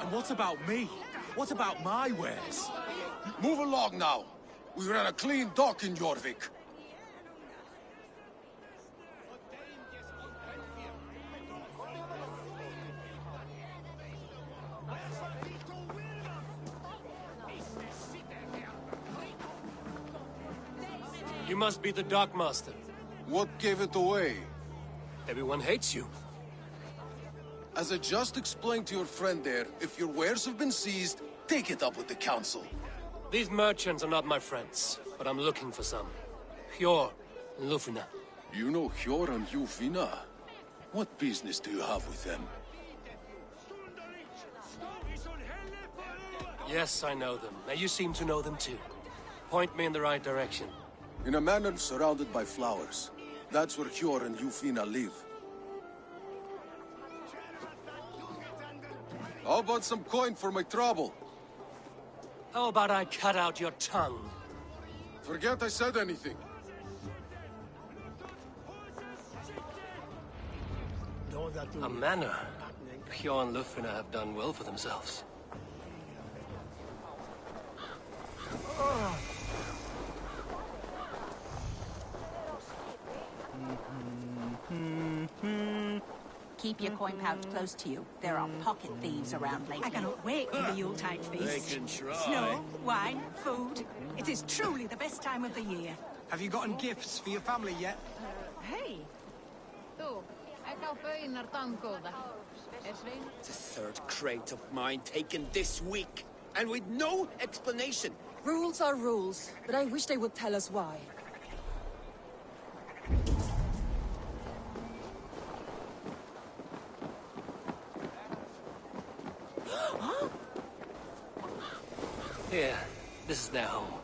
And what about me? What about my wares? Move along now. We ran a clean dock in Jorvik. You must be the dockmaster. What gave it away? Everyone hates you. As I just explained to your friend there, if your wares have been seized, take it up with the council. These merchants are not my friends, but I'm looking for some. Hjor and Lufina. You know Hjor and Lufina? What business do you have with them? Yes, I know them. Now you seem to know them too. Point me in the right direction. In a manor surrounded by flowers. That's where Hjor and Lufina live. How about some coin for my trouble? How about I cut out your tongue? Forget I said anything. A manor. Hjor and Lufina have done well for themselves. Keep your coin pouch close to you. There are pocket thieves around lately. I cannot wait for the Yuletide feast. They can try. Snow, wine, food. It is truly the best time of the year. Have you gotten gifts for your family yet? Hey! The third crate of mine taken this week, and with no explanation. Rules are rules, but I wish they would tell us why. Here, this is their home.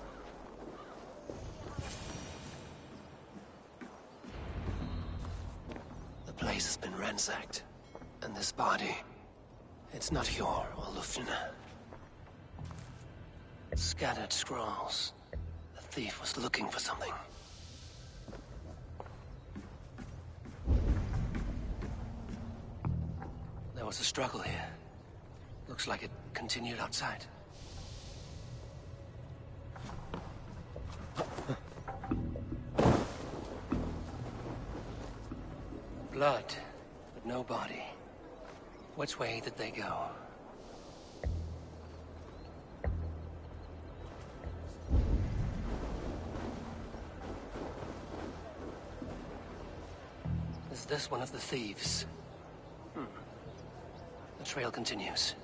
The place has been ransacked. And this body, it's not Hjor or Lufina. Scattered scrolls. The thief was looking for something. There was a struggle here. Looks like it continued outside. Blood, but no body. Which way did they go? Is this one of the thieves? The trail continues.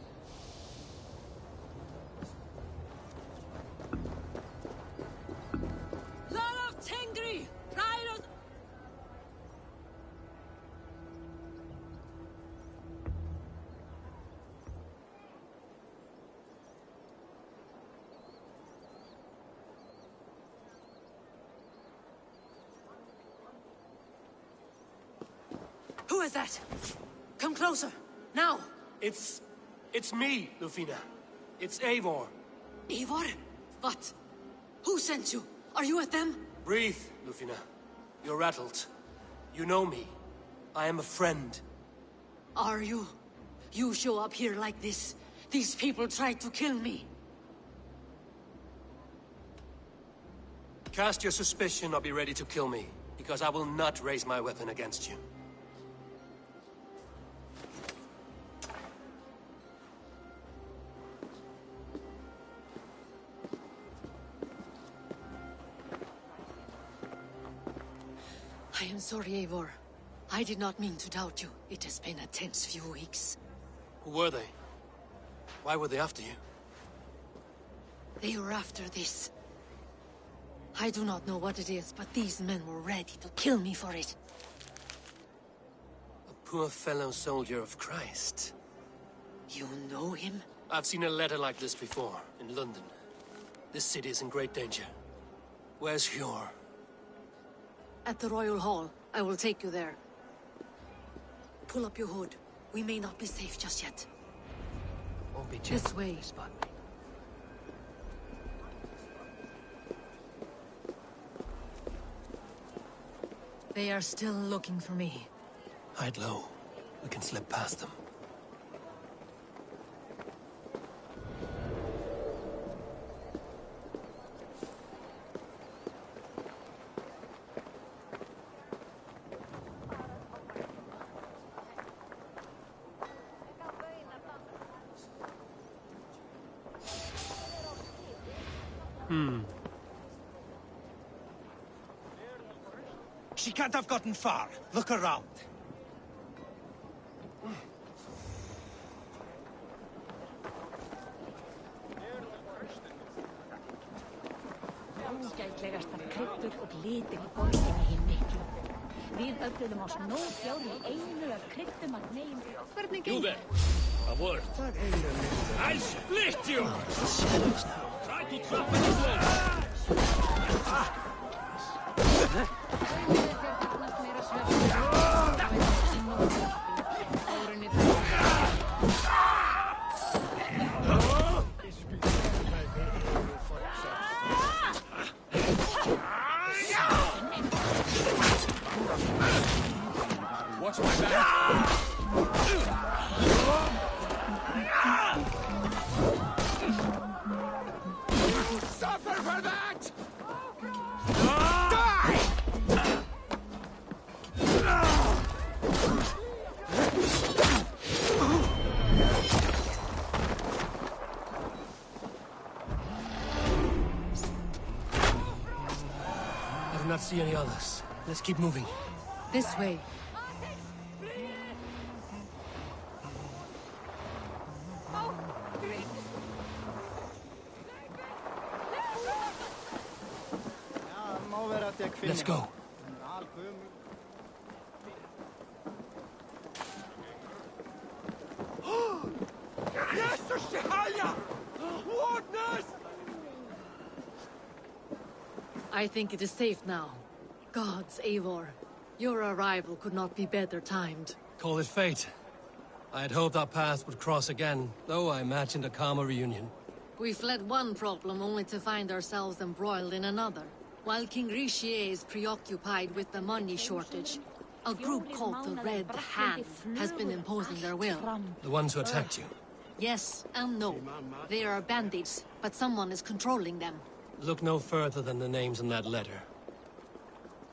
Who is that? Come closer, now! It's me, Lufina. It's Eivor. Eivor? What? Who sent you? Are you with them? Breathe, Lufina. You're rattled. You know me. I am a friend. Are you? You show up here like this. These people tried to kill me. Cast your suspicion or be ready to kill me, because I will not raise my weapon against you. I am sorry, Eivor. I did not mean to doubt you. It has been a tense few weeks. Who were they? Why were they after you? They were after this. I do not know what it is, but these men were ready to kill me for it. A poor fellow soldier of Christ. You know him? I've seen a letter like this before, in London. This city is in great danger. Where's Hjor? At the Royal Hall. I will take you there. Pull up your hood. We may not be safe just yet. Won't be This way. Spot me. They are still looking for me. Hide low. We can slip past them. She can't have gotten far. Look around. Ógætlegastar kryddur og litir í borginni hinn miklu. Við öfluðum á snóðfjári í einu af kryddum að negin. Hvernig You there! A word. I'll split you! Try to trap me this way! Watch my back! Suffer for that! Die! I do not see any others. Let's keep moving. This way. Let's go. I think it is safe now. Gods, Eivor. Your arrival could not be better timed. Call it fate. I had hoped our paths would cross again, though I imagined a calmer reunion. We fled one problem only to find ourselves embroiled in another. While King Richier is preoccupied with the money shortage, a group called the Red Hand has been imposing their will. The ones who attacked you. Yes and no. They are bandits, but someone is controlling them. Look no further than the names in that letter.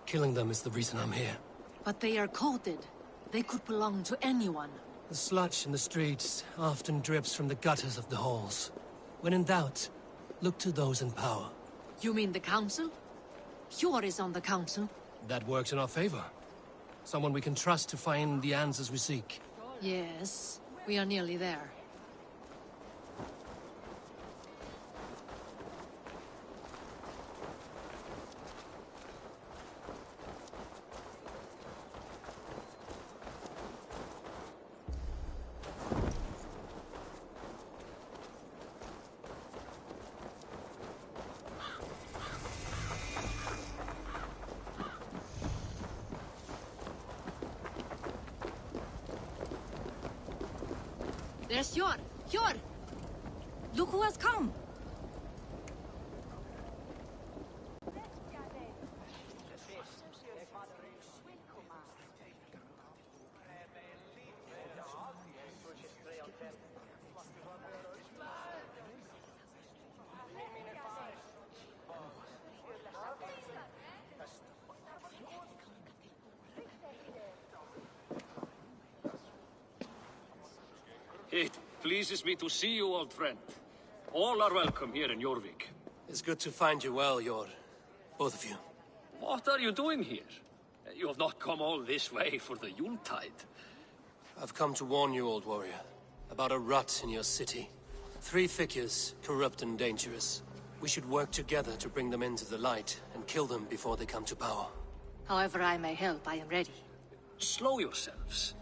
Killing them is the reason I'm here. But they are coded. They could belong to anyone. The sludge in the streets often drips from the gutters of the halls. When in doubt, look to those in power. You mean the council? Hjor is on the council. That works in our favor. Someone we can trust to find the answers we seek. Yes, we are nearly there. There's Hjor! Hjor! Look who has come! It pleases me to see you, old friend. All are welcome here in Jorvik. It's good to find you well, Jor. Both of you. What are you doing here? You have not come all this way for the Yuletide. I've come to warn you, old warrior, about a rut in your city. 3 figures, corrupt and dangerous. We should work together to bring them into the light and kill them before they come to power. However I may help, I am ready. Slow yourselves.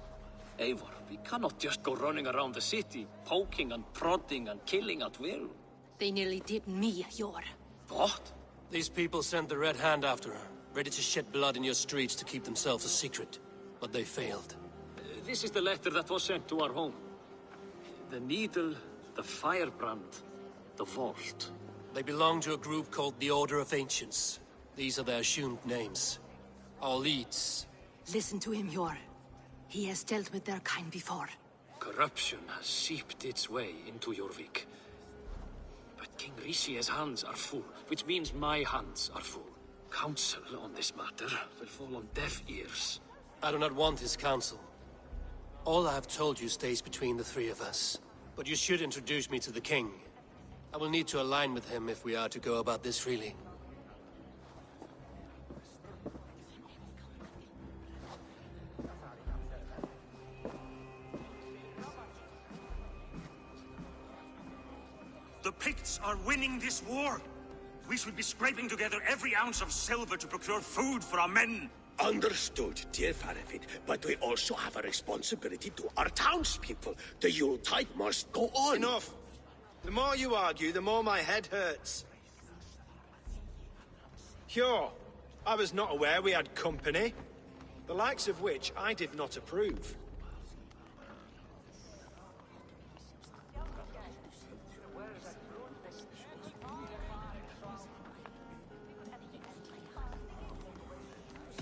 Eivor, we cannot just go running around the city, poking and prodding and killing at will. They nearly did me, Hjor. What? These people sent the Red Hand after her, ready to shed blood in your streets to keep themselves a secret. But they failed. This is the letter that was sent to our home. The needle, the firebrand, the vault. They belong to a group called the Order of Ancients. These are their assumed names. Our leads. Listen to him, Yor. He has dealt with their kind before. Corruption has seeped its way into Jorvik. But King Rishie's hands are full, which means my hands are full. Counsel on this matter will fall on deaf ears. I do not want his counsel. All I have told you stays between the three of us. But you should introduce me to the king. I will need to align with him if we are to go about this freely. The Picts are winning this war. We should be scraping together every ounce of silver to procure food for our men. Understood, dear Faravid, but we also have a responsibility to our townspeople. The Yuletide must go on. Enough! The more you argue, the more my head hurts. Sure, I was not aware we had company, the likes of which I did not approve.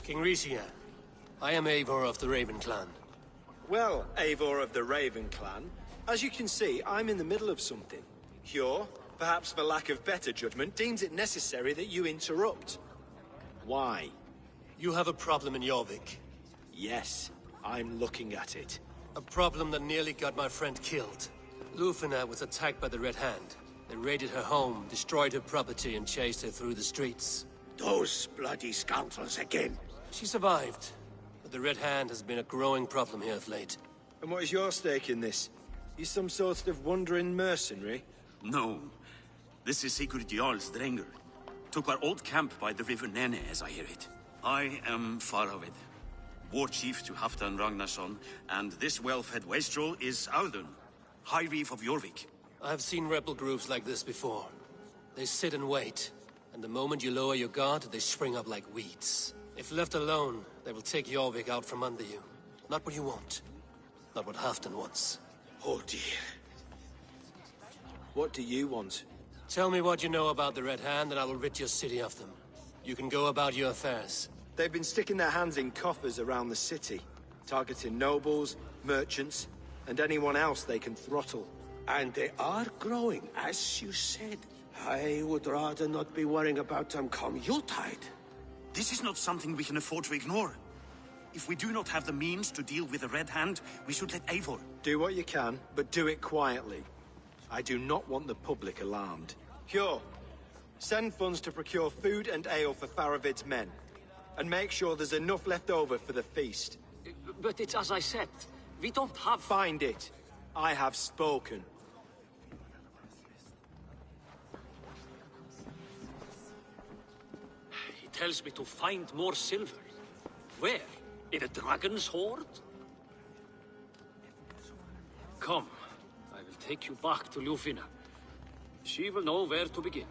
King Rishia, I am Eivor of the Raven clan. Well, Eivor of the Raven clan, as you can see, I'm in the middle of something. Hjor, perhaps for lack of better judgment, deems it necessary that you interrupt. Why? You have a problem in Jorvik. Yes, I'm looking at it. A problem that nearly got my friend killed. Lufina was attacked by the Red Hand. They raided her home, destroyed her property, and chased her through the streets. Those bloody scoundrels again. She survived, but the Red Hand has been a growing problem here of late. And what is your stake in this? You some sort of wandering mercenary? No. This is Sigurd Jarl's Drenger. Took our old camp by the river Nene, as I hear it. I am Faravid, war chief to Halfdan Ragnarsson, and this well-fed wastrel is Audun, High Reef of Jorvik. I have seen rebel groups like this before. They sit and wait, and the moment you lower your guard, they spring up like weeds. If left alone, they will take Jorvik out from under you. Not what you want. Not what Halfdan wants. Oh dear. What do you want? Tell me what you know about the Red Hand, and I will rid your city of them. You can go about your affairs. They've been sticking their hands in coffers around the city, targeting nobles, merchants, and anyone else they can throttle. And they are growing, as you said. I would rather not be worrying about them come Yuletide. This is not something we can afford to ignore. If we do not have the means to deal with the Red Hand, we should let Eivor. Do what you can, but do it quietly. I do not want the public alarmed. Hjor, send funds to procure food and ale for Faravid's men. And make sure there's enough left over for the feast. But it's as I said, we don't have... Find it. I have spoken. He tells me to find more silver. Where? In a dragon's hoard? Come, I will take you back to Lufina. She will know where to begin.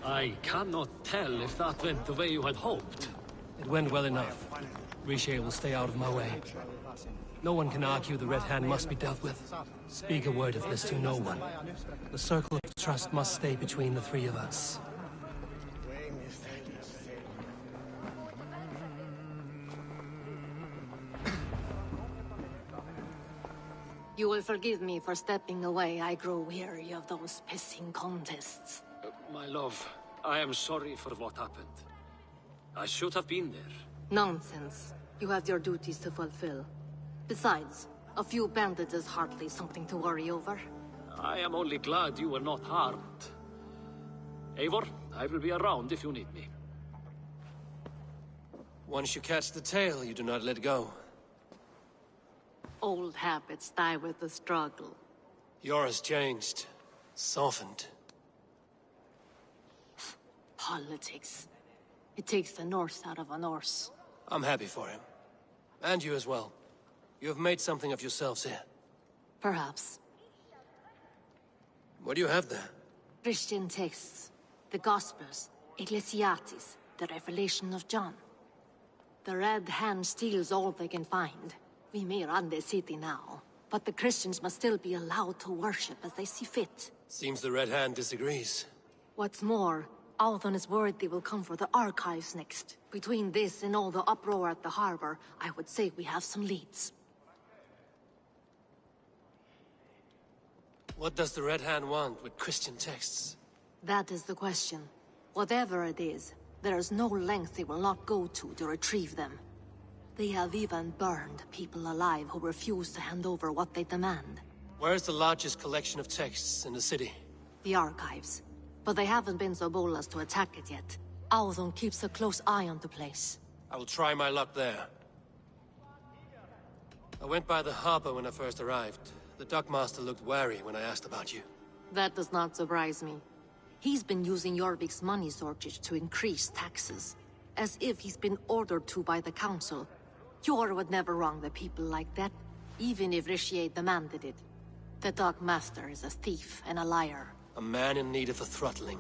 I cannot tell if that went the way you had hoped. It went well enough. Riche will stay out of my way. No one can argue the Red Hand must be dealt with. Speak a word of this to no one. The circle of trust must stay between the three of us. You will forgive me for stepping away. I grow weary of those pissing contests. My love, I am sorry for what happened. I should have been there. Nonsense. You have your duties to fulfill. Besides, a few bandits is hardly something to worry over. I am only glad you were not harmed. Eivor, I will be around if you need me. Once you catch the tail, you do not let go. Old habits die with the struggle. Yor has changed. Softened. Politics. It takes the Norse out of a Norse. I'm happy for him. And you as well. You have made something of yourselves here. Perhaps. What do you have there? Christian texts. The Gospels. Ecclesiastes. The Revelation of John. The Red Hand steals all they can find. We may run the city now, but the Christians must still be allowed to worship as they see fit. Seems the Red Hand disagrees. What's more, Althon is worried they will come for the archives next. Between this and all the uproar at the harbor, I would say we have some leads. What does the Red Hand want with Christian texts? That is the question. Whatever it is, there is no length they will not go to retrieve them. They have even burned people alive who refuse to hand over what they demand. Where's the largest collection of texts in the city? The archives. But they haven't been so bold as to attack it yet. Althon keeps a close eye on the place. I will try my luck there. I went by the harbor when I first arrived. The dockmaster looked wary when I asked about you. That does not surprise me. He's been using Jorvik's money shortage to increase taxes. As if he's been ordered to by the council. Jor would never wrong the people like that, even if Richier demanded it. The dockmaster is a thief and a liar. A man in need of a throttling.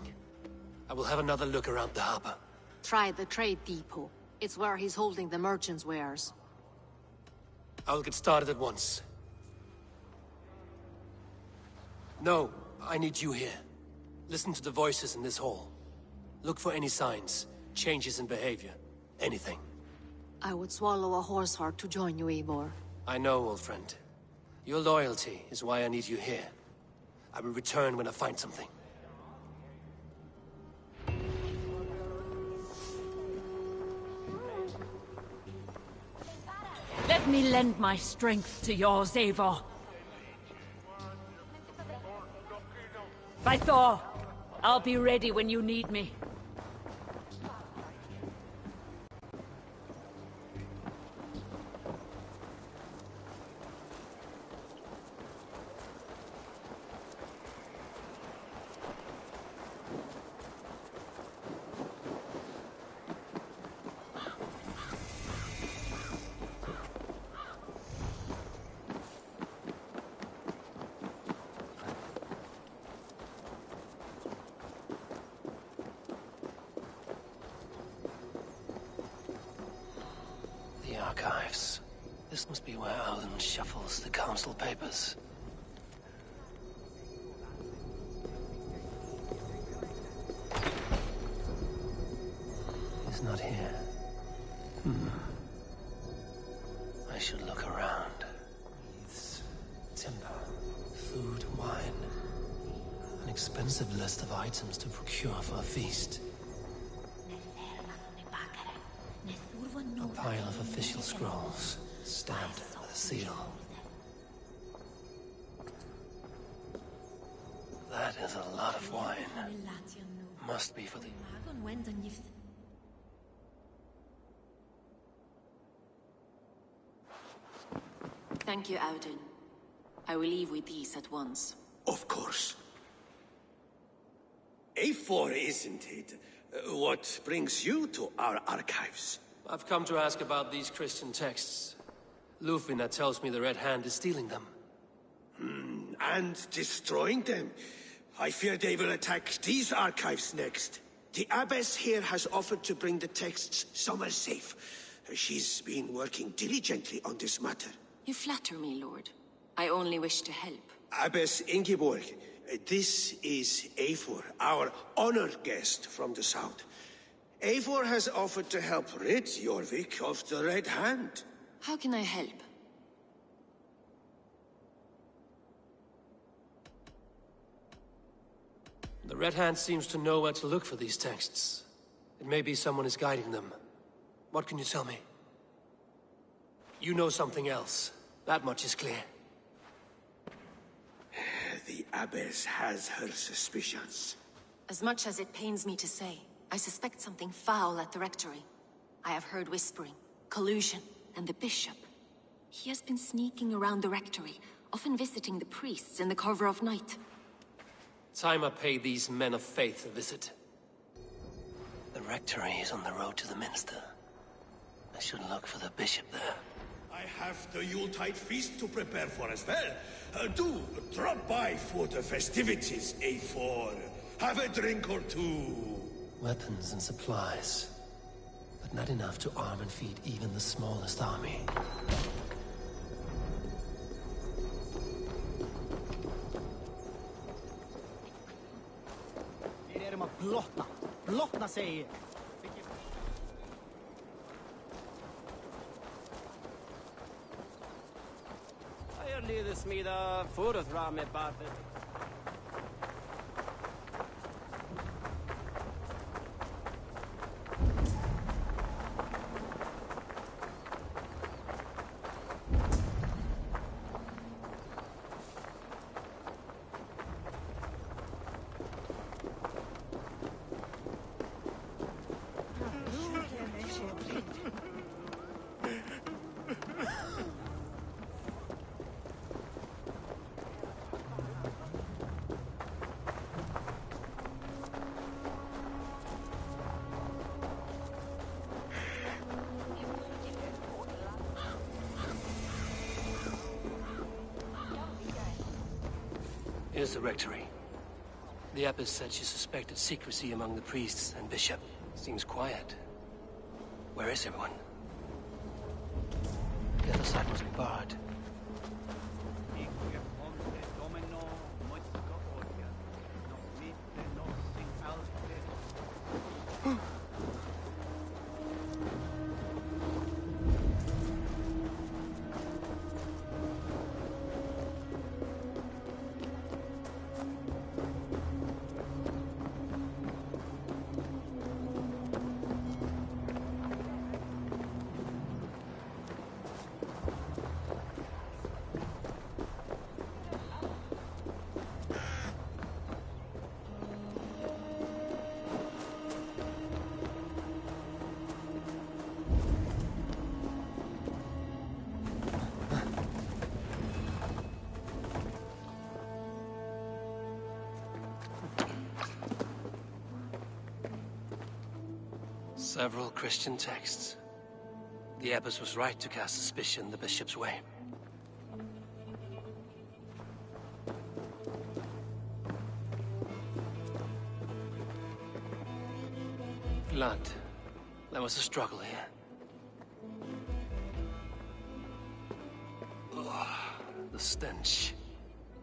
I will have another look around the harbor. Try the trade depot. It's where he's holding the merchants' wares. I will get started at once. No, I need you here. Listen to the voices in this hall. Look for any signs, changes in behavior, anything. I would swallow a horse heart to join you, Eivor. I know, old friend. Your loyalty is why I need you here. I will return when I find something. Let me lend my strength to yours, Eivor. By Thor, I'll be ready when you need me. The archives. This must be where Alden shuffles the council papers. He's not here. I should look around. Wreaths, timber, food, wine. An expensive list of items to procure for a feast. A pile of official scrolls, stamped with a seal. That is a lot of wine. Must be for the... Thank you, Audun. I will leave with these at once. Of course. A4, isn't it? What brings you to our archives? I've come to ask about these Christian texts. Lufina tells me the Red Hand is stealing them. And destroying them. I fear they will attack these archives next. The abbess here has offered to bring the texts somewhere safe. She's been working diligently on this matter. You flatter me, Lord. I only wish to help. Abbess Ingeborg, this is Eivor, our honored guest from the south. Eivor has offered to help rid Jorvik of the Red Hand. How can I help? The Red Hand seems to know where to look for these texts. It may be someone is guiding them. What can you tell me? You know something else. That much is clear. The abbess has her suspicions. As much as it pains me to say, I suspect something foul at the rectory. I have heard whispering, collusion, and the bishop. He has been sneaking around the rectory, often visiting the priests in the cover of night. Time I pay these men of faith a visit. The rectory is on the road to the minster. I should look for the bishop there. I have the Yuletide feast to prepare for as well. Do drop by for the festivities, A4. Have a drink or two. Weapons and supplies. But not enough to arm and feed even the smallest army. Við erum að blokka Lotta. Lotta säger jag. Jag leder smida förut fram med barfet. Here's the rectory. The abbess said she suspected secrecy among the priests and bishop. Seems quiet. Where is everyone? The other side must be barred. Several Christian texts. The abbess was right to cast suspicion the bishop's way. Blood. There was a struggle here. Ugh, the stench.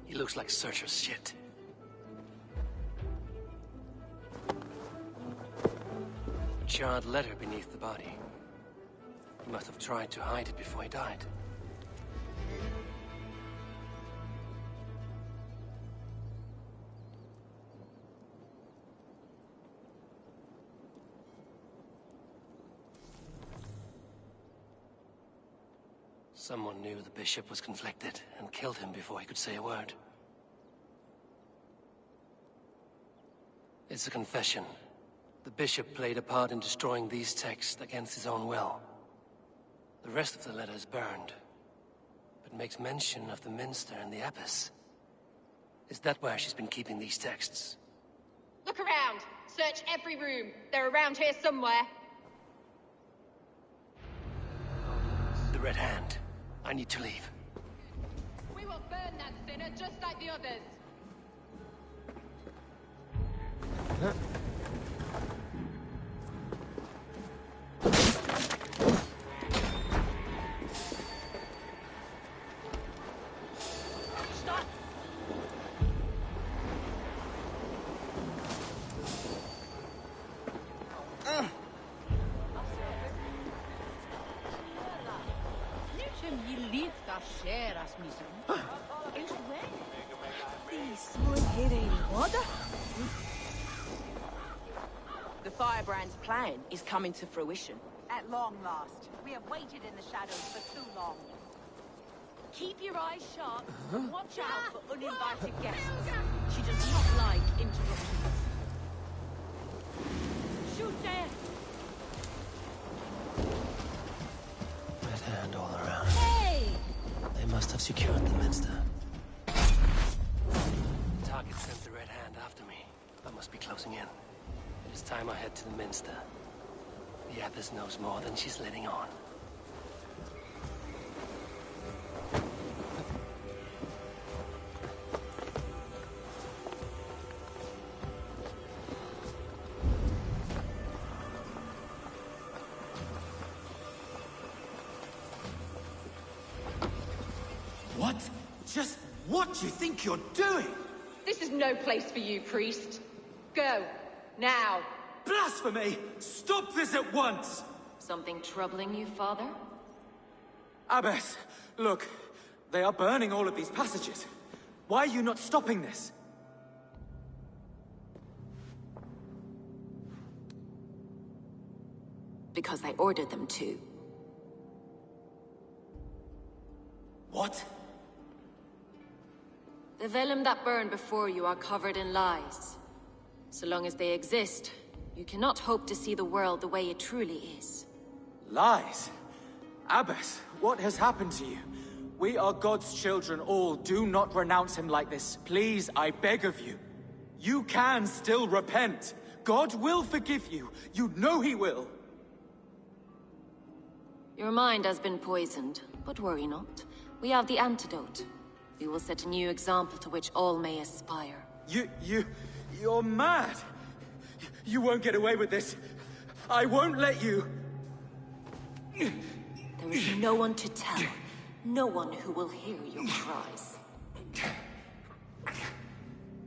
He looks like Searcher's shit. Charred letter beneath the body. He must have tried to hide it before he died. Someone knew the bishop was conflicted and killed him before he could say a word. It's a confession. The bishop played a part in destroying these texts against his own will. The rest of the letter is burned, but makes mention of the minster and the abbess. Is that where she's been keeping these texts? Look around! Search every room! They're around here somewhere! The Red Hand. I need to leave. We will burn that sinner just like the others! Huh? The Firebrand's plan is coming to fruition. At long last. We have waited in the shadows for too long. Keep your eyes sharp. Watch out for uninvited guests. She does not like interruptions. Shoot there! Red Hand all around. Hey! They must have secured the minster. Target sent the Red Hand after me. I must be closing in. It is time I head to the minster. The abbess knows more than she's letting on. What? Just what do you think you're doing? This is no place for you, priest. Go. Now! Blasphemy! Stop this at once! Something troubling you, Father? Abbess, look. They are burning all of these passages. Why are you not stopping this? Because I ordered them to. What? The vellum that burn before you are covered in lies. So long as they exist, you cannot hope to see the world the way it truly is. Lies? Abbess, what has happened to you? We are God's children all. Do not renounce him like this. Please, I beg of you. You can still repent. God will forgive you. You know he will. Your mind has been poisoned, but worry not. We have the antidote. We will set a new example to which all may aspire. You're mad. You won't get away with this. I won't let you. There is no one to tell. No one who will hear your cries.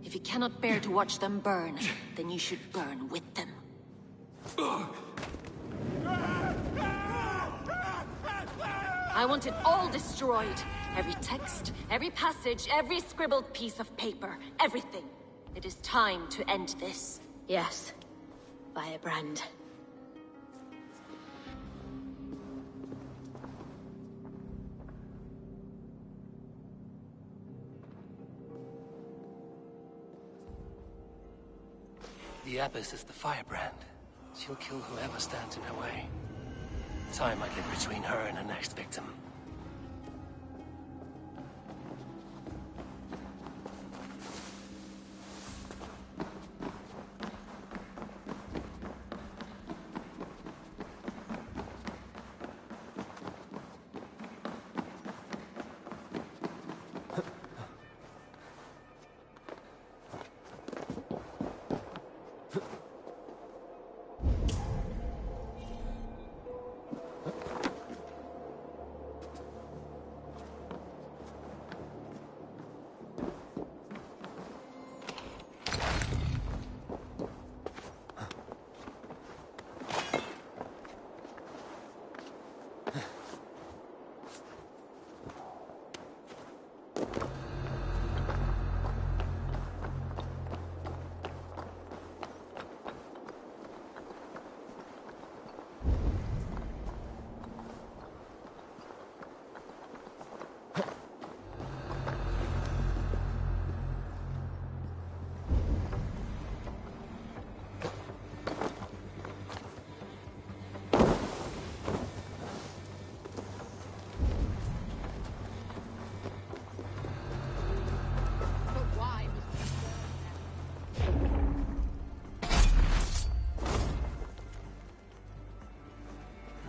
If you cannot bear to watch them burn, then you should burn with them. I want it all destroyed. Every text, every passage, every scribbled piece of paper, everything. It is time to end this. Yes, Firebrand. The Abbess is the Firebrand. She'll kill whoever stands in her way. Time might lie between her and her next victim.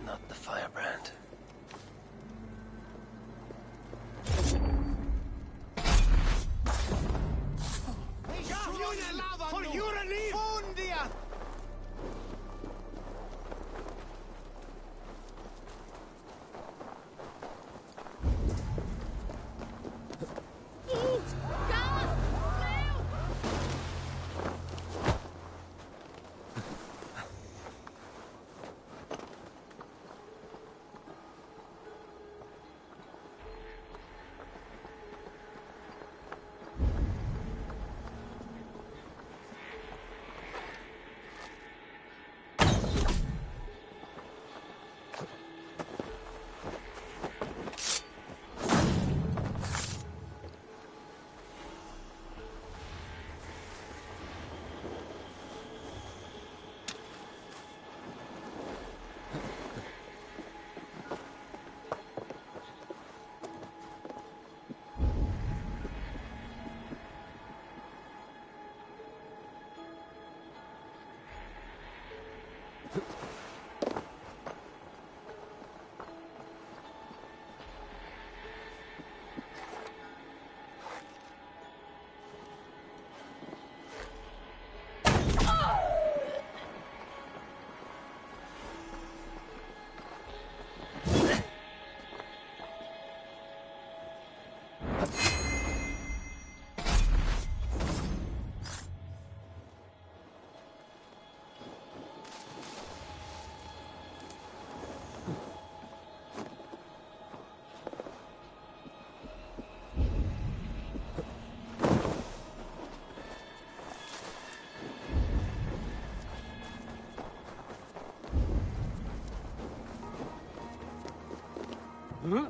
Not the Firebrand. For your relief! Fondia! Huh?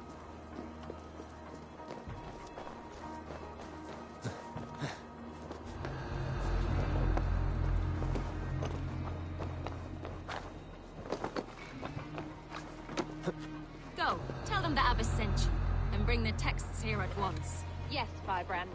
Go, tell them the Abbess sent you, and bring the texts here at once. Yes, Firebrand.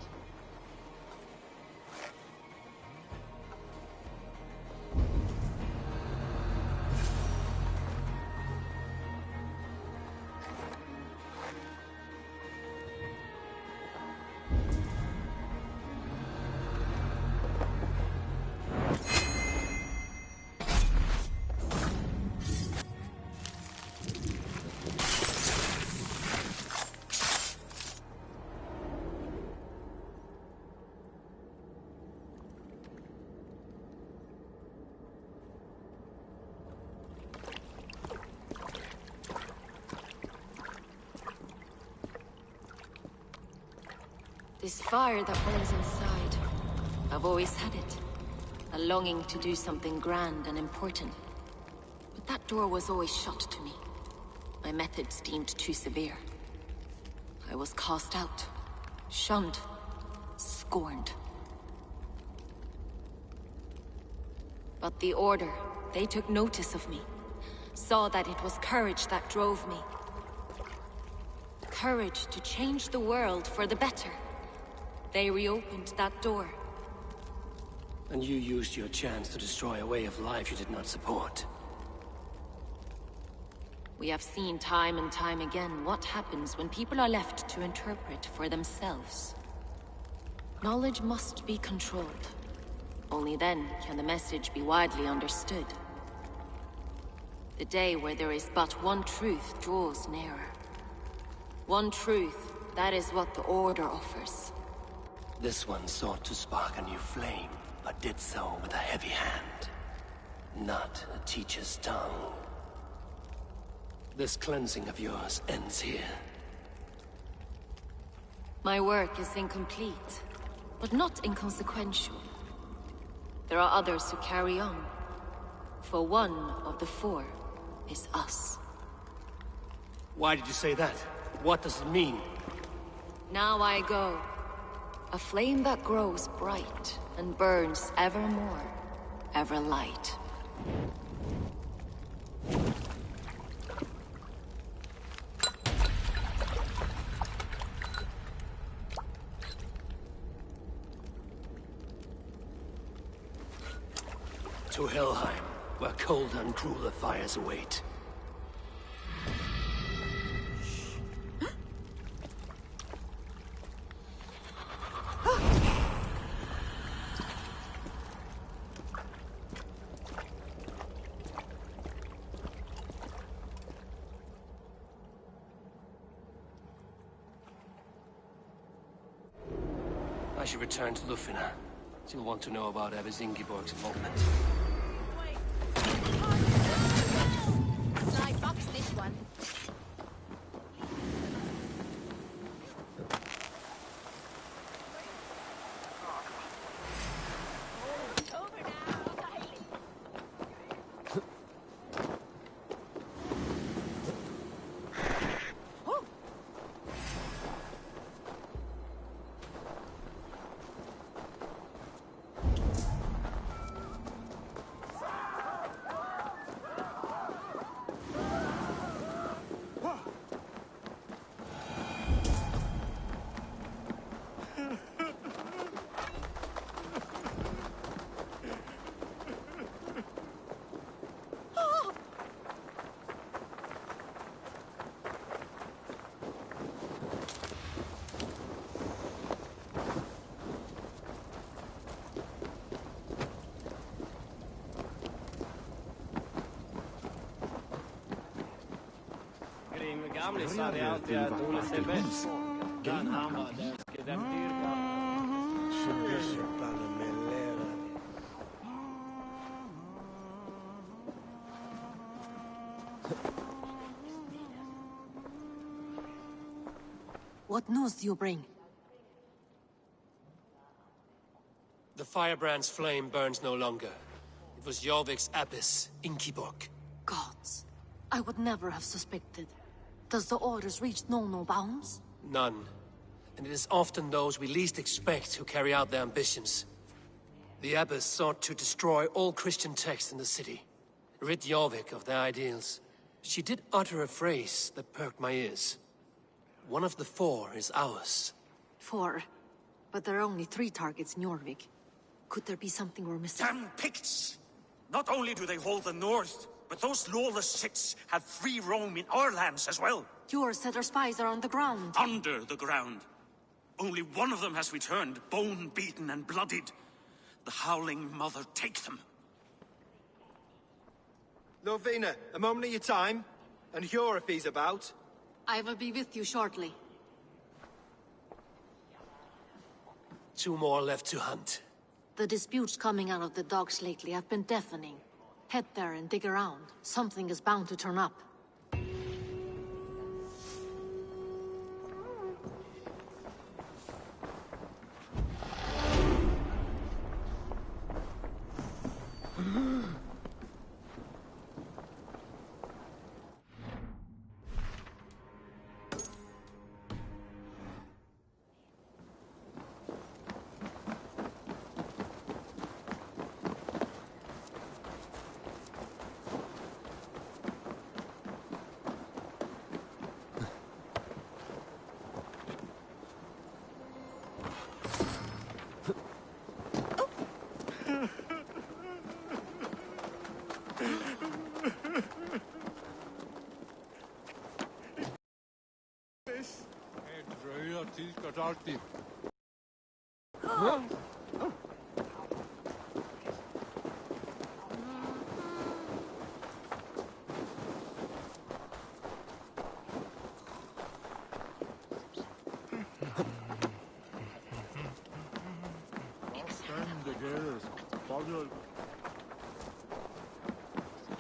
This fire that burns inside, I've always had it. A longing to do something grand and important. But that door was always shut to me. My methods deemed too severe. I was cast out, shunned, scorned. But the Order, they took notice of me. Saw that it was courage that drove me. Courage to change the world for the better. They reopened that door. And you used your chance to destroy a way of life you did not support. We have seen time and time again what happens when people are left to interpret for themselves. Knowledge must be controlled. Only then can the message be widely understood. The day where there is but one truth draws nearer. One truth, that is what the Order offers. This one sought to spark a new flame, but did so with a heavy hand. Not a teacher's tongue. This cleansing of yours ends here. My work is incomplete, but not inconsequential. There are others who carry on. For one of the four is us. Why did you say that? What does it mean? Now I go. A flame that grows bright and burns ever more, ever light. To Helheim, where cold and crueler fires await. I should return to Lufina. She'll want to know about Abbess Ingeborg's involvement. Slide box this one. Gamle sa det alltid att Oles är bäst. Han var den dyrbar. What news do you bring? The firebrand's flame burns no longer. It was Jorvik's abbess, Ingeborg. Gods. I would never have suspected. Does the orders reach no bounds? None. And it is often those we least expect who carry out their ambitions. The Abbess sought to destroy all Christian texts in the city, rid Jorvik of their ideals. She did utter a phrase that perked my ears. One of the 4 is ours. 4? But there are only 3 targets in Jorvik. Could there be something we're missing? Damn Picts! Not only do they hold the north, but those lawless Siths have free roam in our lands as well. Yours said our spies are on the ground. Under the ground. Only one of them has returned, bone-beaten and bloodied. The Howling Mother take them. Lovina, a moment of your time. And Hjor if he's about. I will be with you shortly. 2 more left to hunt. The disputes coming out of the docks lately have been deafening. Head there and dig around. Something is bound to turn up.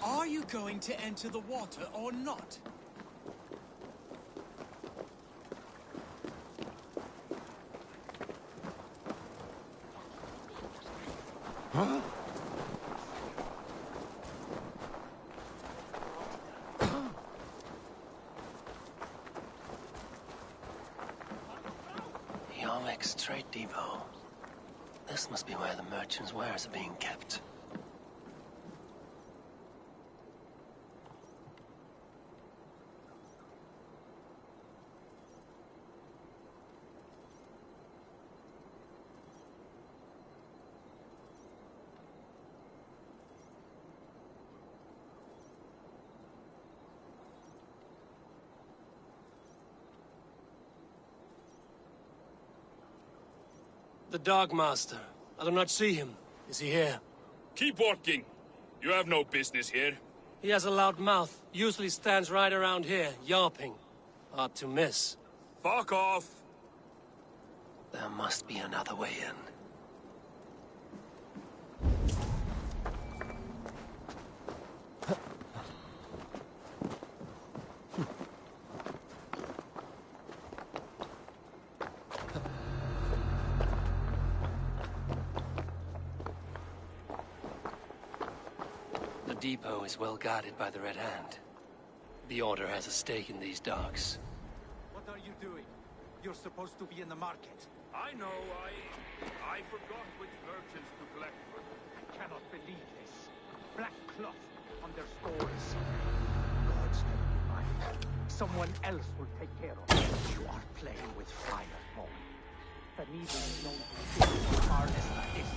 Are you going to enter the water or not? Huh? Yarmek's trade depot. This must be where the merchants' wares are being kept. The Dogmaster. I do not see him. Is he here? Keep working. You have no business here. He has a loud mouth. Usually stands right around here, yawping. Hard to miss. Fuck off! There must be another way in. The depot is well guarded by the Red Hand. The Order has a stake in these docks. What are you doing? You're supposed to be in the market. I know, I forgot which merchants to collect from. I cannot believe this. Black cloth on their stores. God's name be mine. Someone else will take care of it. You are playing with fire, Paul. The needle is known to fit as far as this.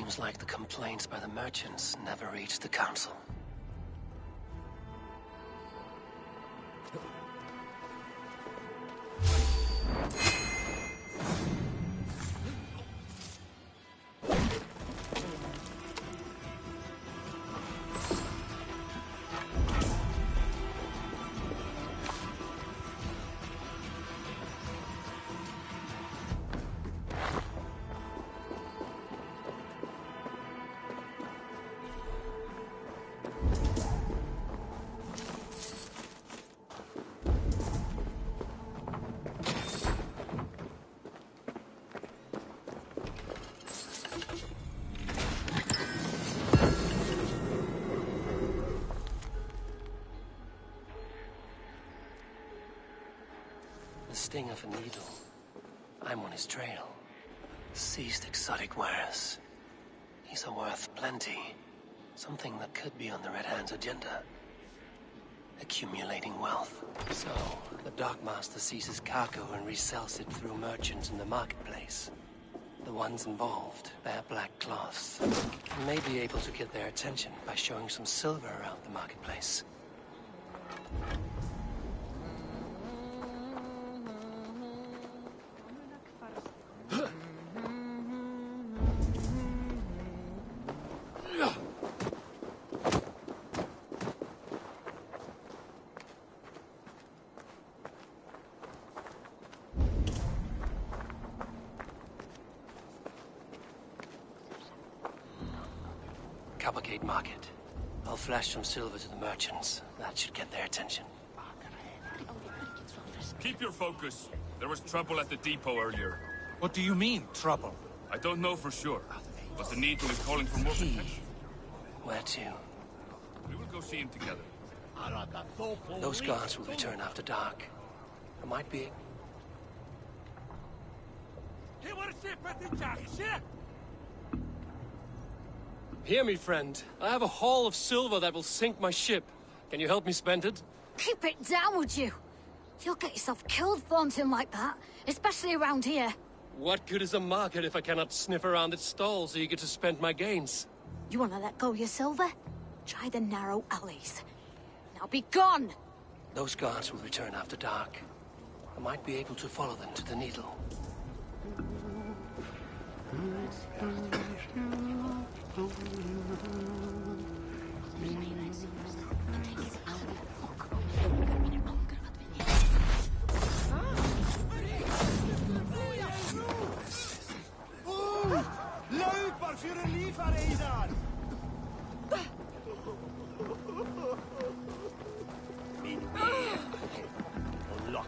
Seems like the complaints by the merchants never reached the council. Sting of a needle. I'm on his trail. Seized exotic wares. These are worth plenty. Something that could be on the Red Hand's agenda. Accumulating wealth. So, the Dockmaster seizes cargo and resells it through merchants in the marketplace. The ones involved bear black cloths. And may be able to get their attention by showing some silver around the marketplace. Coppergate Market. I'll flash some silver to the merchants. That should get their attention. Keep your focus. There was trouble at the depot earlier. What do you mean, trouble? I don't know for sure, but the Needle is calling for more protection. Where to? We will go see him together. Those guards will return after dark. I might be... Hear me, friend. I have a haul of silver that will sink my ship. Can you help me spend it? Keep it down, would you? You'll get yourself killed flaunting like that, especially around here. What good is a market if I cannot sniff around its stalls eager to spend my gains? You want to let go of your silver? Try the narrow alleys. Now be gone! Those guards will return after dark. I might be able to follow them to the Needle. Loop för en livräddare! Min väg och lock.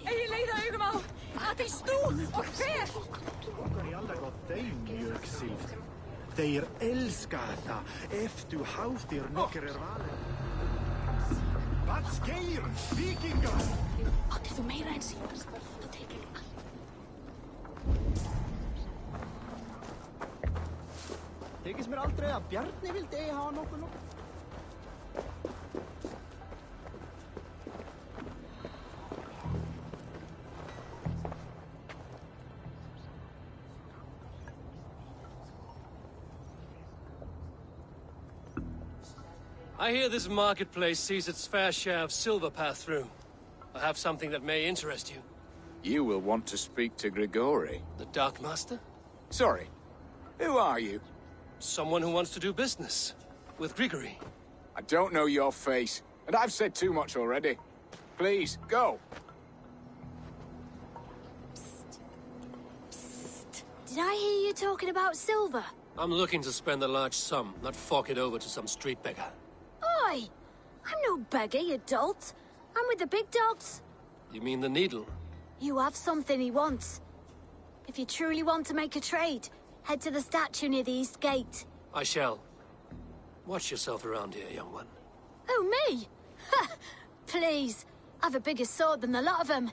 Ei leida ögomål! Att det är stor och fet! Þeir elska þetta ef þú hafðir nokkrir valir. Hvað skeir, vikingar? Áttir þú meira en síðast? Þá tekið ég allt. Tekist mér aldrei að Bjarni vildi eigi hafa nokkuð. I hear this marketplace sees its fair share of silver pass through. I have something that may interest you. You will want to speak to Grigori. The Dark Master? Sorry. Who are you? Someone who wants to do business. With Grigori. I don't know your face, and I've said too much already. Please, go. Did I hear you talking about silver? I'm looking to spend a large sum, not fork it over to some street beggar. Oi! I'm no beggar, you dolt. I'm with the big dogs. You mean the Needle? You have something he wants. If you truly want to make a trade, Head to the statue near the east gate. I shall. Watch yourself around here, young one. Oh, me? Ha! Please. I've a bigger sword than the lot of them.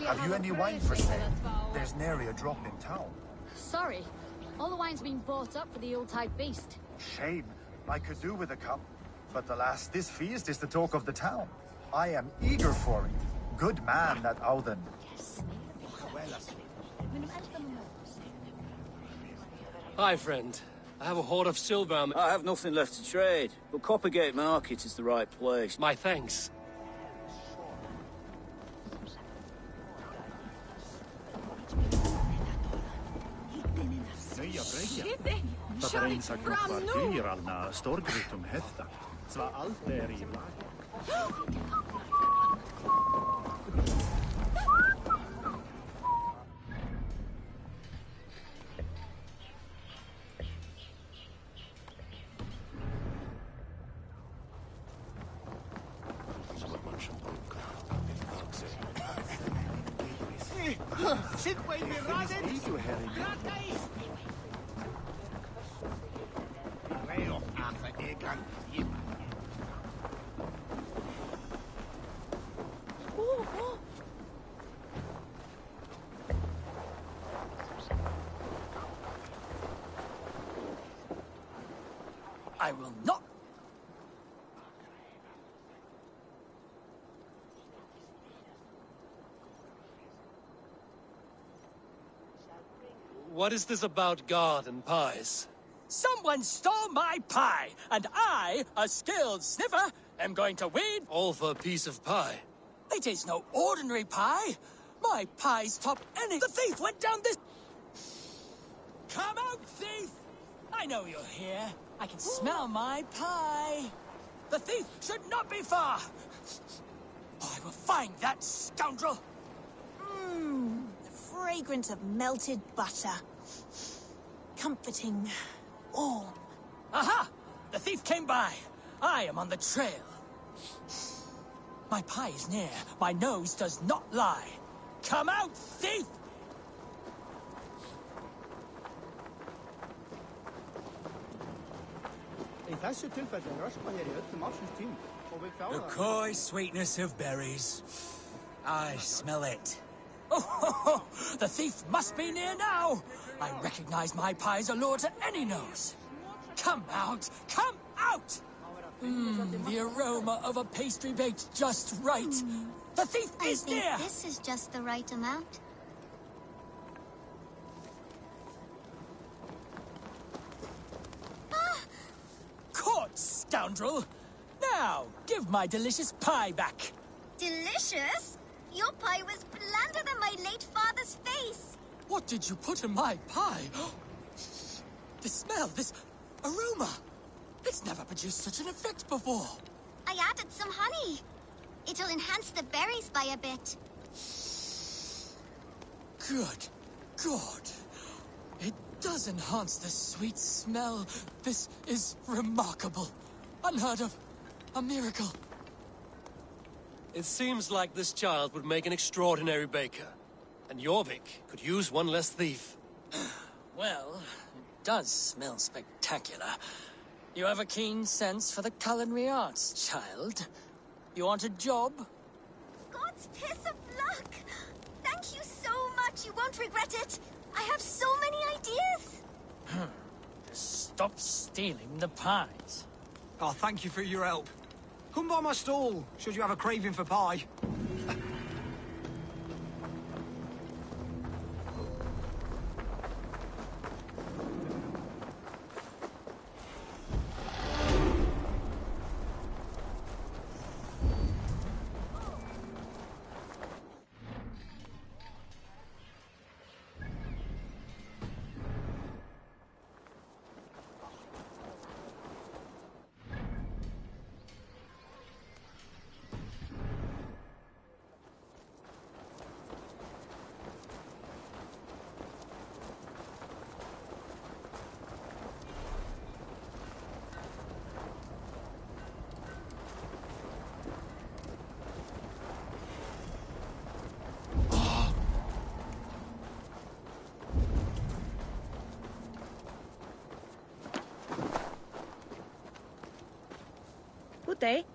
Have you any wine for sale? There's nary a drop in town. Sorry. All the wine's been bought up for the Yuletide feast. Shame. I could do with a cup. But alas, this feast is the talk of the town. I am eager for it. Good man, that Auden. Hi, friend. I have a hoard of silver. I have nothing left to trade, but Coppergate Market is the right place. My thanks. Ensa knoppar dyrarna storgrytum häfta. Sva allt är i lag. I will not. What is this about God and pies? Someone stole my pie, and I, a skilled sniffer, am going to win. All for a piece of pie. It is no ordinary pie. My pies top any. The thief went down this. Come out, thief! I know you're here. I can smell my pie. The thief should not be far. I will find that scoundrel. The fragrance of melted butter. Comforting. Warm. Aha! The thief came by. I am on the trail. My pie is near. My nose does not lie. Come out, thief! The coy sweetness of berries. I smell it. Oh, the thief must be near now. I recognize my pie's allure to any nose. Come out! Come out! The aroma of a pastry baked just right. The thief is near! This is just the right amount. Caught, scoundrel! Now, give my delicious pie back. Delicious? Your pie was blander than my late father's face. What did you put in my pie? The smell, this aroma. It's never produced such an effect before. I added some honey. It'll enhance the berries by a bit. Good. Good. It does enhance the sweet smell. This is remarkable. Unheard of. A miracle. It seems like this child would make an extraordinary baker. And Jorvik could use one less thief. Well, it does smell spectacular. You have a keen sense for the culinary arts, child. You want a job? God's piss of luck! Thank you so much, you won't regret it. I have so many ideas. Stop stealing the pies. Oh, thank you for your help. Come by my stall, should you have a craving for pie. Good day.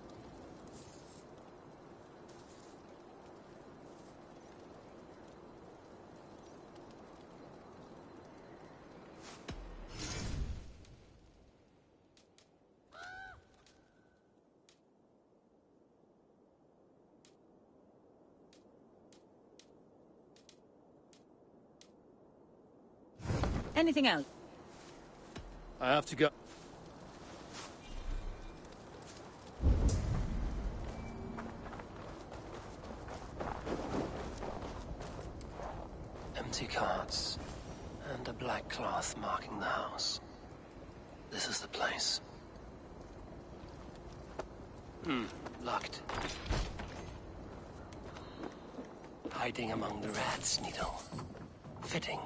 Anything else? I have to go. Empty carts, and a black cloth marking the house. This is the place. Locked. Hiding among the rat's needle. Fitting.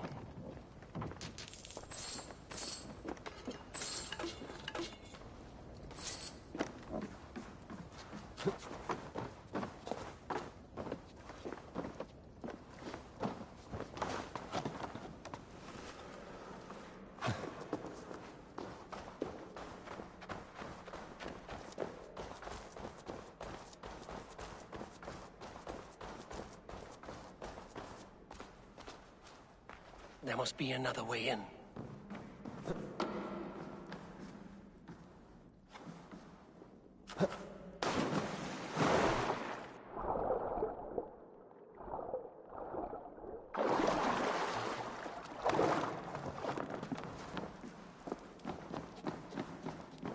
There must be another way in.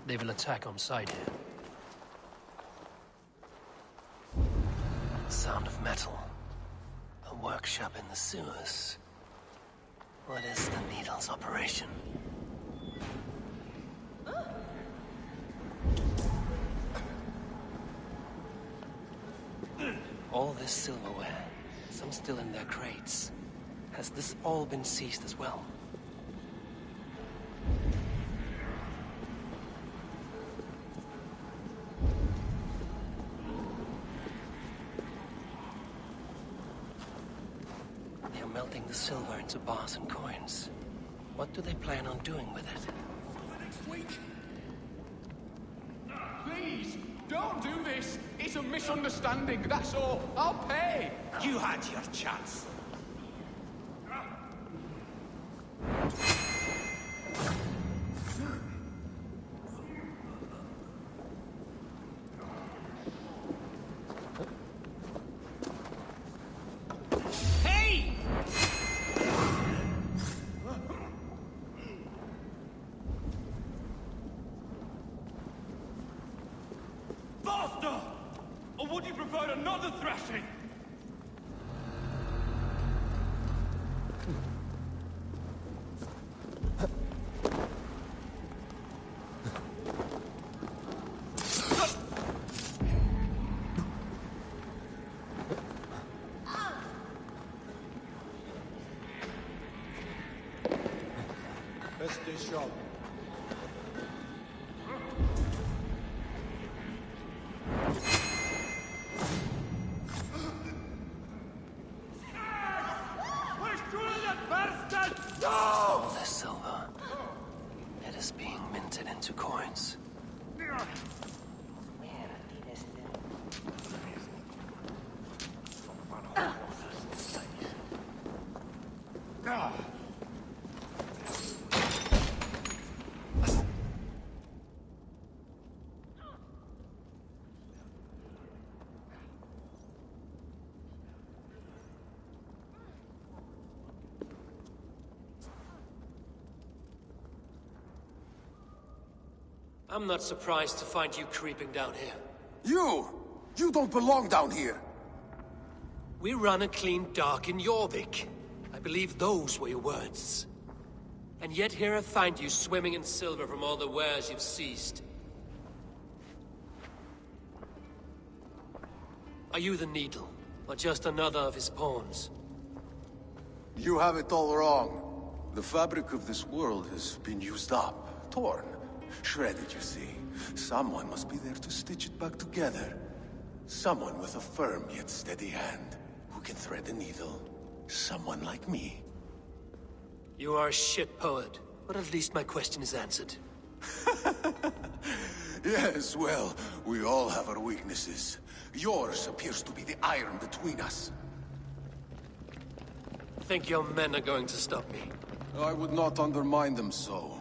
They will attack on sight here. Sound of metal. A workshop in the sewers. What is the needle's operation? All this silverware, some still in their crates. Has this all been seized as well? They are melting the silver into bars and coins. What do they plan on doing with it? Next week? Please, don't do this. It's a misunderstanding, that's all. I'll pay. You had your chance. Or would you prefer another thrashing? Beste shot. All this silver. It is being minted into coins. I'm not surprised to find you creeping down here. You don't belong down here. We run a clean dock in Jorvik. I believe those were your words. And yet here I find you swimming in silver from all the wares you've seized. Are you the Needle, or just another of his pawns? You have it all wrong. The fabric of this world has been used up, torn, shredded, you see. Someone must be there to stitch it back together. Someone with a firm yet steady hand, who can thread the needle. Someone like me. You are a shit poet, but at least my question is answered. Yes, well, we all have our weaknesses. Yours appears to be the iron between us. Think your men are going to stop me? I would not undermine them so.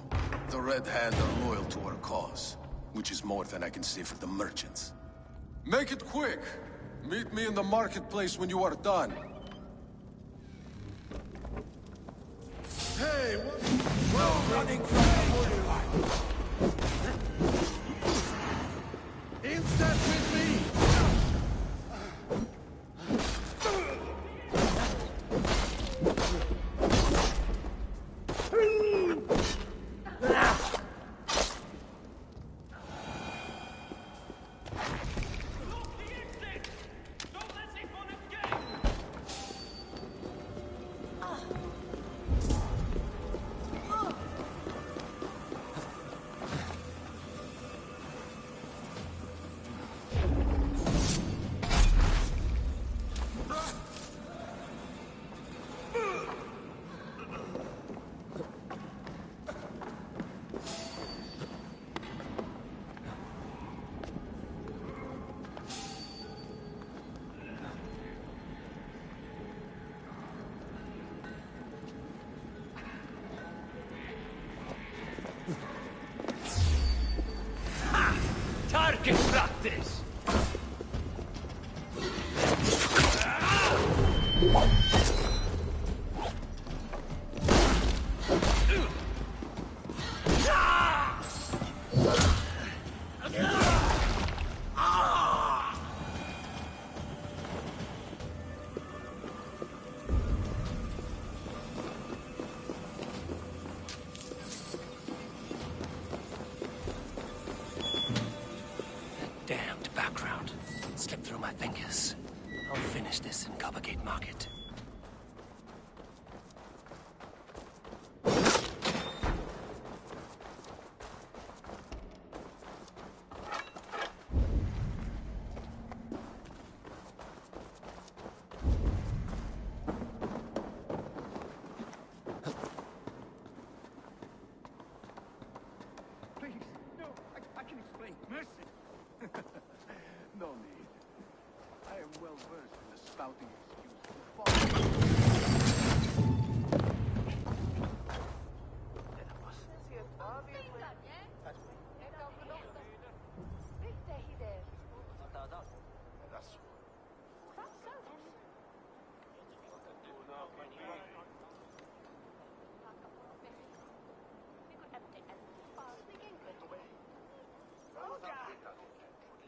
The Red Hand are loyal to our cause, which is more than I can say for the merchants. Make it quick! Meet me in the marketplace when you are done. Hey, what? Running from the holy light. In step with me! Target practice! Damned background. Slipped through my fingers. I'll finish this in Coppergate Market. Please, no, I can explain. Mercy. No need. I am well versed in the spouting excuse.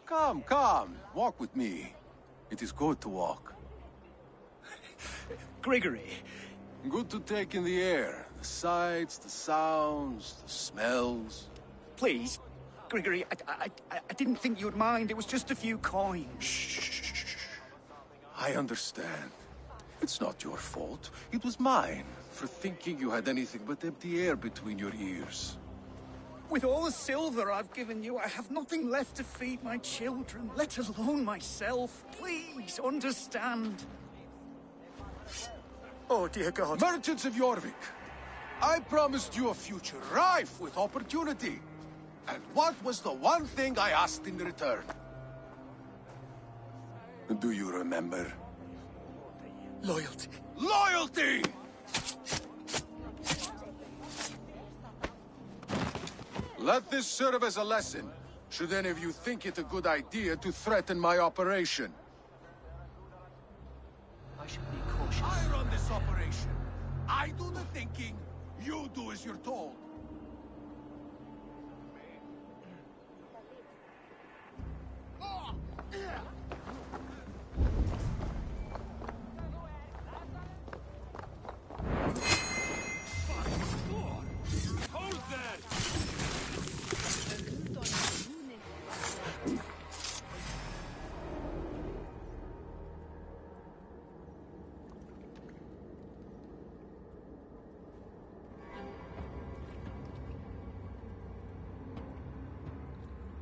Come, come, walk with me. It is good to walk. Grigory. Good to take in the air. The sights, the sounds, the smells. Please, Grigory, I didn't think you'd mind. It was just a few coins. Shh. I understand. It's not your fault. It was mine, for thinking you had anything but empty air between your ears. With all the silver I've given you, I have nothing left to feed my children, let alone myself. Please, understand. Oh, dear God. Merchants of Jorvik, I promised you a future rife with opportunity. And what was the one thing I asked in return? Do you remember? Loyalty. Loyalty! Let this serve as a lesson, should any of you think it a good idea to threaten my operation. I should be cautious. I run this operation. I do the thinking, you do as you're told. Hold there!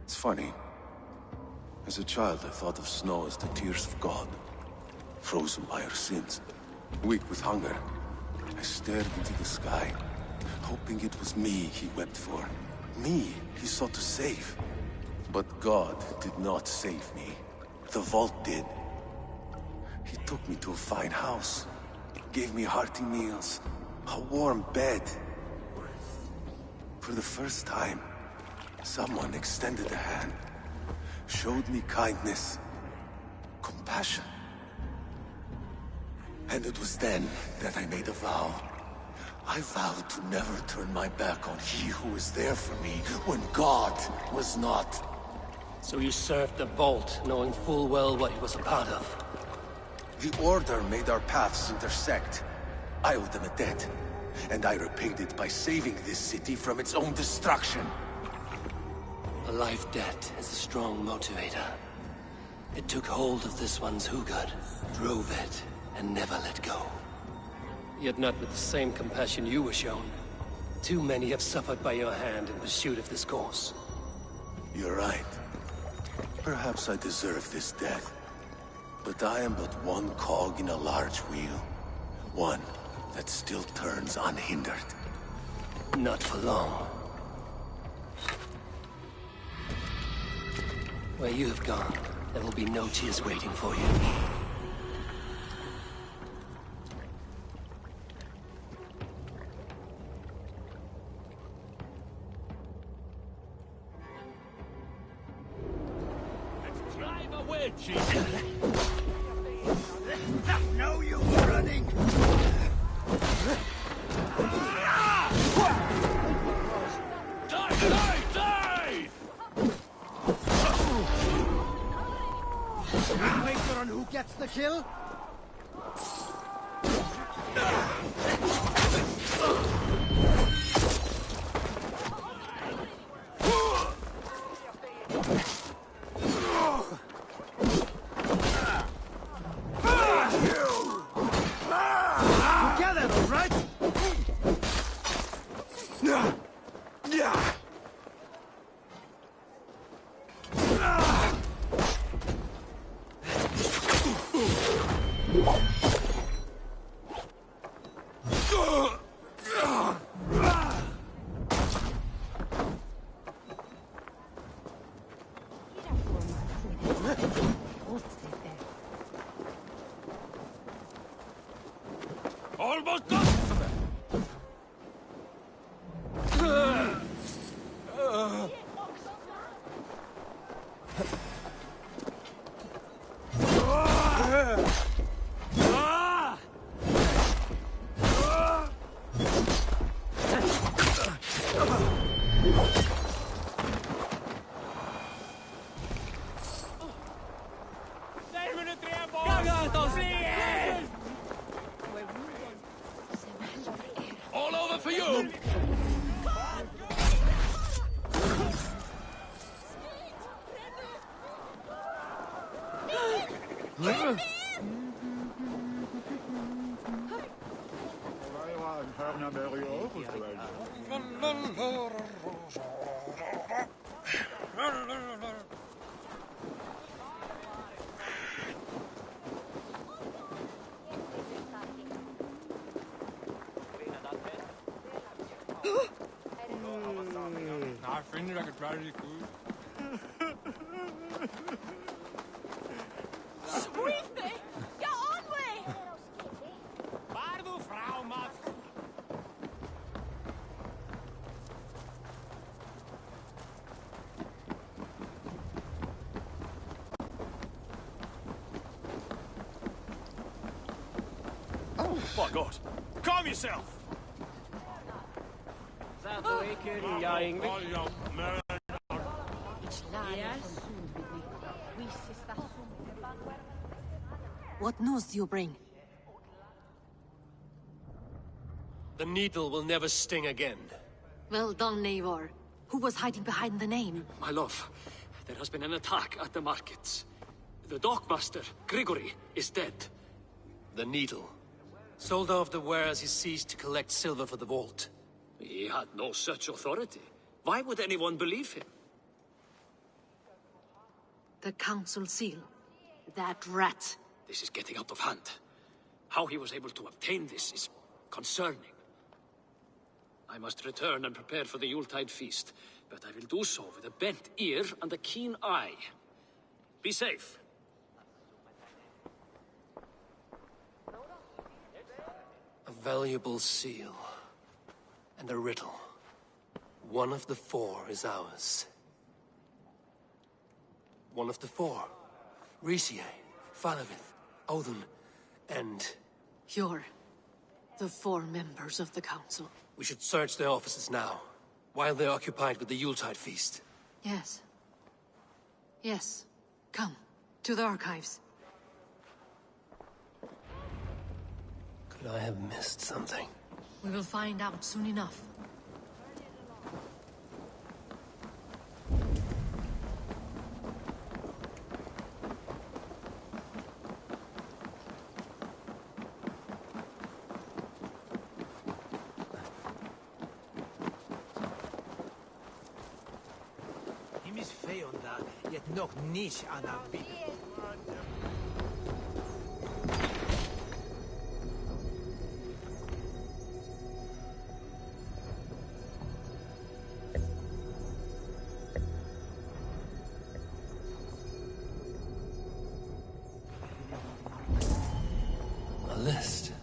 It's funny. As a child, I thought of snow as the tears of God, frozen by our sins. Weak with hunger, I stared into the sky, hoping it was me he wept for. Me he sought to save. But God did not save me. The vault did. He took me to a fine house, gave me hearty meals, a warm bed. For the first time, someone extended a hand, showed me kindness, compassion. And it was then that I made a vow. I vowed to never turn my back on he who was there for me when God was not. So you served the Vault, knowing full well what he was a part of. The Order made our paths intersect. I owed them a debt, and I repaid it by saving this city from its own destruction. A life debt is a strong motivator. It took hold of this one's Hugad, drove it, and never let go. Yet not with the same compassion you were shown. Too many have suffered by your hand in pursuit of this cause. You're right. Perhaps I deserve this death. But I am but one cog in a large wheel. One that still turns unhindered. Not for long. Where you have gone, there will be no tears waiting for you. Let's drive a wedge. No use running! Die! Wager on who gets the kill? Together, all right? Almost done! All over for you! I finde, I could try really good. Sweet me! Get on way! Bardu Frau Mask. By God! Calm yourself! What news do you bring? The needle will never sting again. Well done, Eivor. Who was hiding behind the name? My love, there has been an attack at the markets. The dockmaster, Grigory, is dead. The needle. Sold off the wares he seized to collect silver for the vault. He had no such authority. Why would anyone believe him? The council seal. That rat. This is getting out of hand. How he was able to obtain this is concerning. I must return and prepare for the Yuletide feast. but I will do so with a bent ear and a keen eye. Be safe. A valuable seal. And a riddle. One of the four is ours. One of the four. Risie, Faravith, Odin, and... You're the four members of the council. We should search their offices now, while they're occupied with the Yuletide feast. Yes. Yes. Come, to the archives. Could I have missed something? We will find out soon enough. Nog niche aan haar binnen. A list.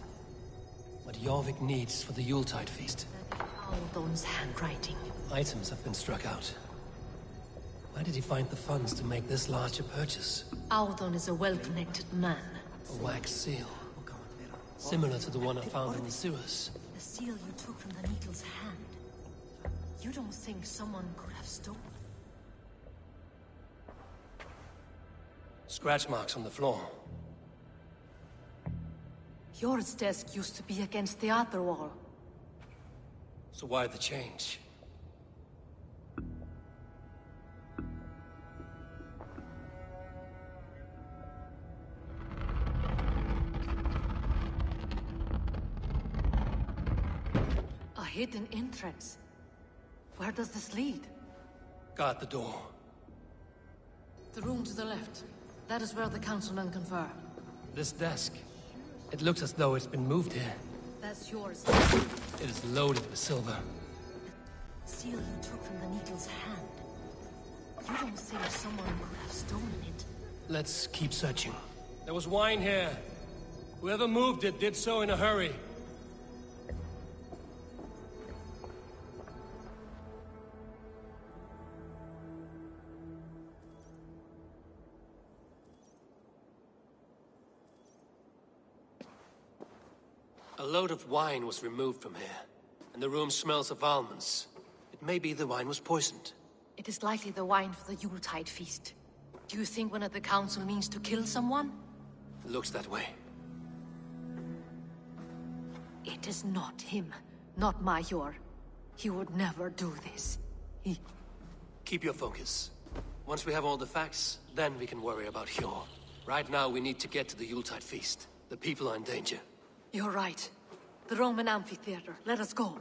What Jorvik needs for the Yuletide feast. Aldon's handwriting. Items have been struck out. Where did he find the funds to make this larger purchase? Aldon is a well-connected man. A wax seal. Similar to the one I found in the sewers. The seal you took from the Needle's hand. You don't think someone could have stolen? Scratch marks on the floor. Yours desk used to be against the other wall. So why the change? A hidden entrance. Where does this lead? Guard the door. The room to the left. That is where the councilmen confer. This desk. It looks as though it's been moved here. That's yours. It is loaded with silver. The seal you took from the Needle's hand. You don't think someone could have stolen it? Let's keep searching. There was wine here. Whoever moved it did so in a hurry. A load of wine was removed from here, and the room smells of almonds. It may be the wine was poisoned. It is likely the wine for the Yuletide feast. Do you think one of the council means to kill someone? It looks that way. It is not him, not Major. He would never do this. He... Keep your focus. Once we have all the facts, then we can worry about Hjor. Right now, we need to get to the Yuletide feast. The people are in danger. You're right. The Roman amphitheater. Let us go.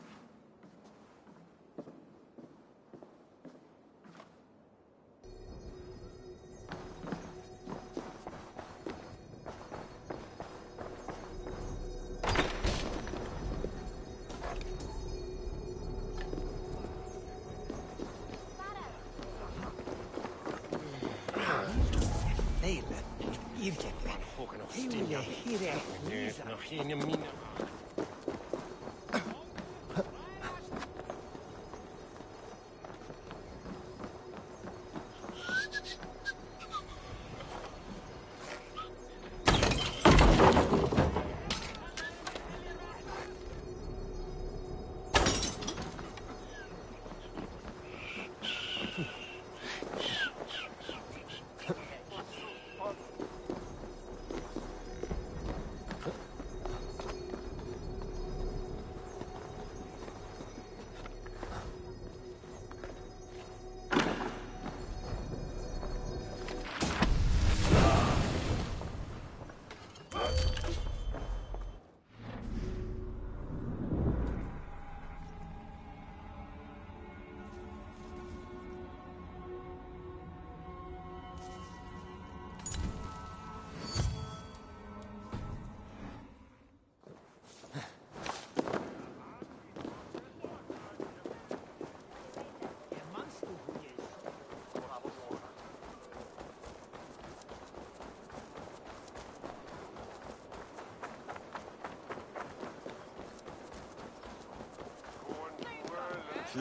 Do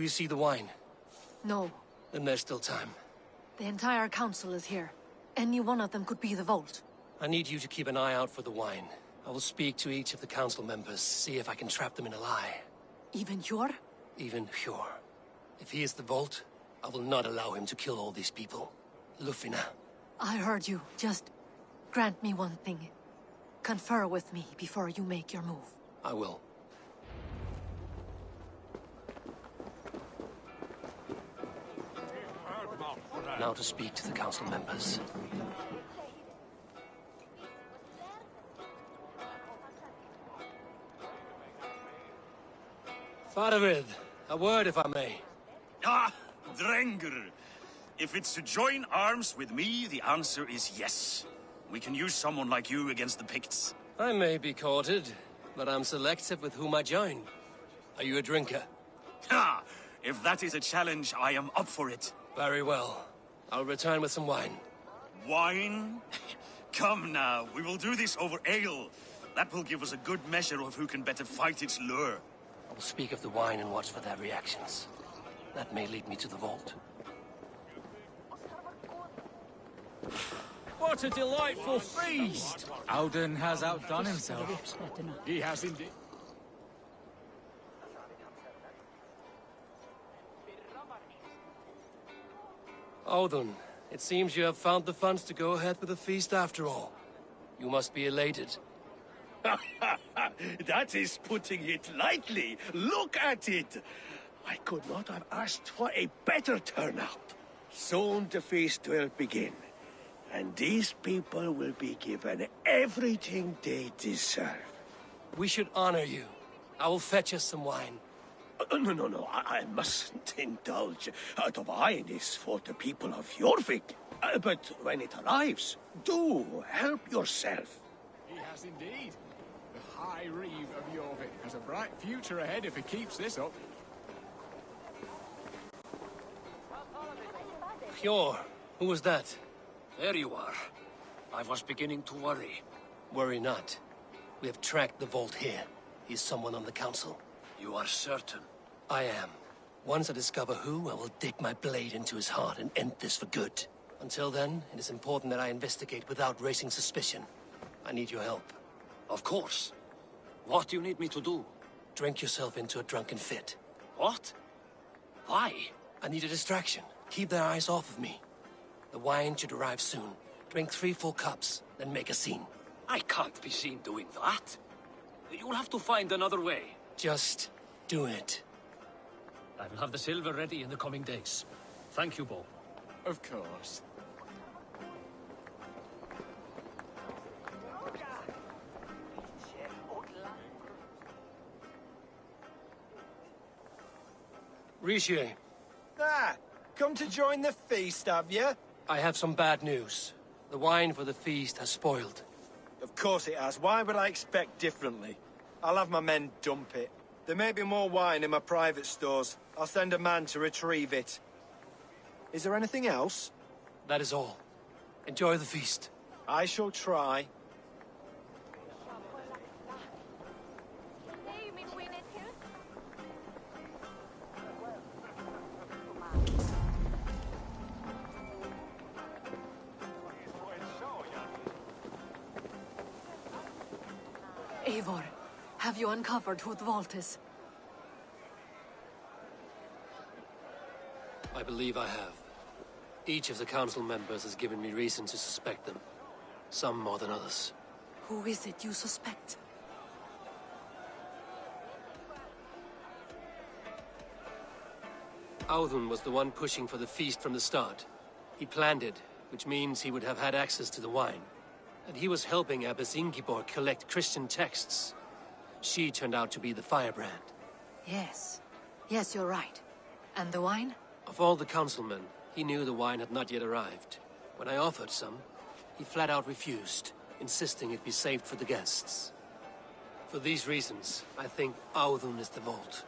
you see the wine? No. Then there's still time. The entire council is here. Any one of them could be the vault. I need you to keep an eye out for the wine. I will speak to each of the council members, see if I can trap them in a lie. Even Hjor? Even Hjor. If he is the vault, I will not allow him to kill all these people. Lufina. I heard you. Just grant me one thing. Confer with me before you make your move. I will. Now to speak to the council members. Faravid, a word if I may. Ah, Drengr. If it's to join arms with me, the answer is yes. We can use someone like you against the Picts. I may be courted, but I'm selective with whom I join. Are you a drinker? Ha! If that is a challenge, I am up for it. Very well. I'll return with some wine. Wine? Come now, we will do this over ale. That will give us a good measure of who can better fight its lure. I will speak of the wine and watch for their reactions. That may lead me to the vault. What a delightful feast! Alden has outdone himself. He has indeed. Odun, it seems you have found the funds to go ahead with the feast after all. You must be elated. That is putting it lightly. Look at it. I could not have asked for a better turnout. Soon the feast will begin. And these people will be given everything they deserve. We should honor you. I will fetch us some wine. No, I mustn't indulge. The wine is for the people of Jorvik. But when it arrives, do help yourself. He has indeed. The High Reeve of Jorvik has a bright future ahead if he keeps this up. Hjor, who was that? There you are. I was beginning to worry. Worry not. We have tracked the vault here. He's someone on the council. You are certain? I am. Once I discover who, I will dig my blade into his heart and end this for good. Until then, it is important that I investigate without raising suspicion. I need your help. Of course. What do you need me to do? Drink yourself into a drunken fit. What? Why? I need a distraction. Keep their eyes off of me. The wine should arrive soon. Drink 3 full cups, then make a scene. I can't be seen doing that. You'll have to find another way. Just do it. I will have the silver ready in the coming days. Thank you, Bo. Of course. Rishi. Ah, come to join the feast, have you? I have some bad news. The wine for the feast has spoiled. Of course it has. Why would I expect differently? I'll have my men dump it. There may be more wine in my private stores. I'll send a man to retrieve it. Is there anything else? That is all. Enjoy the feast. I shall try. Eivor, have you uncovered who the vault is? I believe I have. Each of the council members has given me reason to suspect them. Some more than others. Who is it you suspect? Audun was the one pushing for the feast from the start. He planned it, which means he would have had access to the wine. And he was helping Abbess Ingeborg collect Christian texts. She turned out to be the firebrand. Yes. Yes, you're right. And the wine? Of all the councilmen, he knew the wine had not yet arrived. When I offered some, he flat out refused, insisting it be saved for the guests. For these reasons, I think Audun is the vault.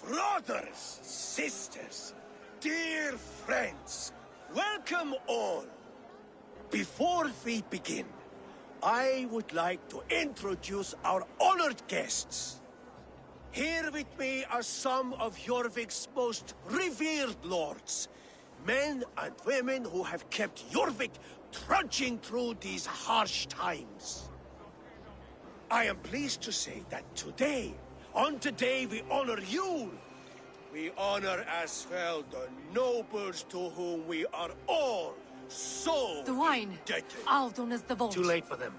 Brothers, sisters, dear friends, welcome all. Before we begin, I would like to introduce our honored guests. Here with me are some of Jorvik's most revered lords. Men and women who have kept Jorvik trudging through these harsh times. I am pleased to say that today, on today we honor you. We honor as well the nobles to whom we are all so The wine! indebted. Audun is the vault. Too late for them.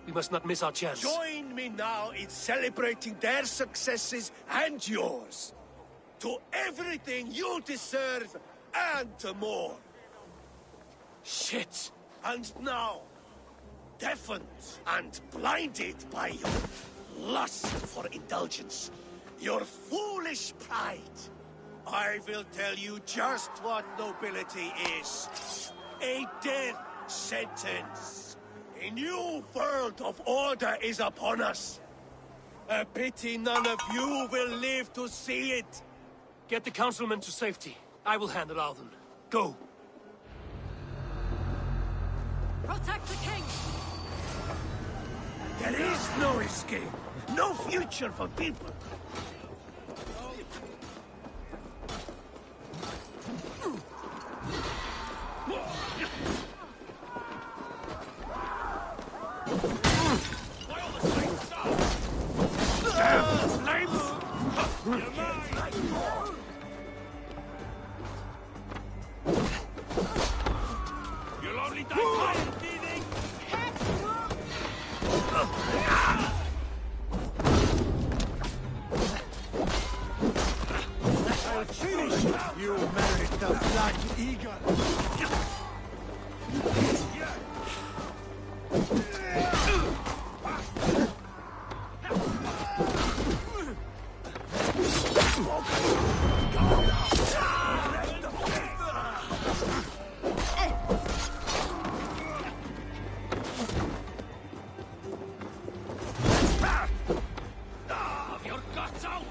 We must not miss our chance. Join me now in celebrating their successes and yours. To everything you deserve and more. Shit! And now, deafened and blinded by your lust for indulgence, your foolish pride, I will tell you just what nobility is. A death sentence. A new world of order is upon us. A pity none of you will live to see it. Get the councilmen to safety. I will handle Audun. Go! Protect the king! There is no escape. No future for people. You'll only die tired, thieving! I'll finish you! You merit the Black Eagle! Your guts out!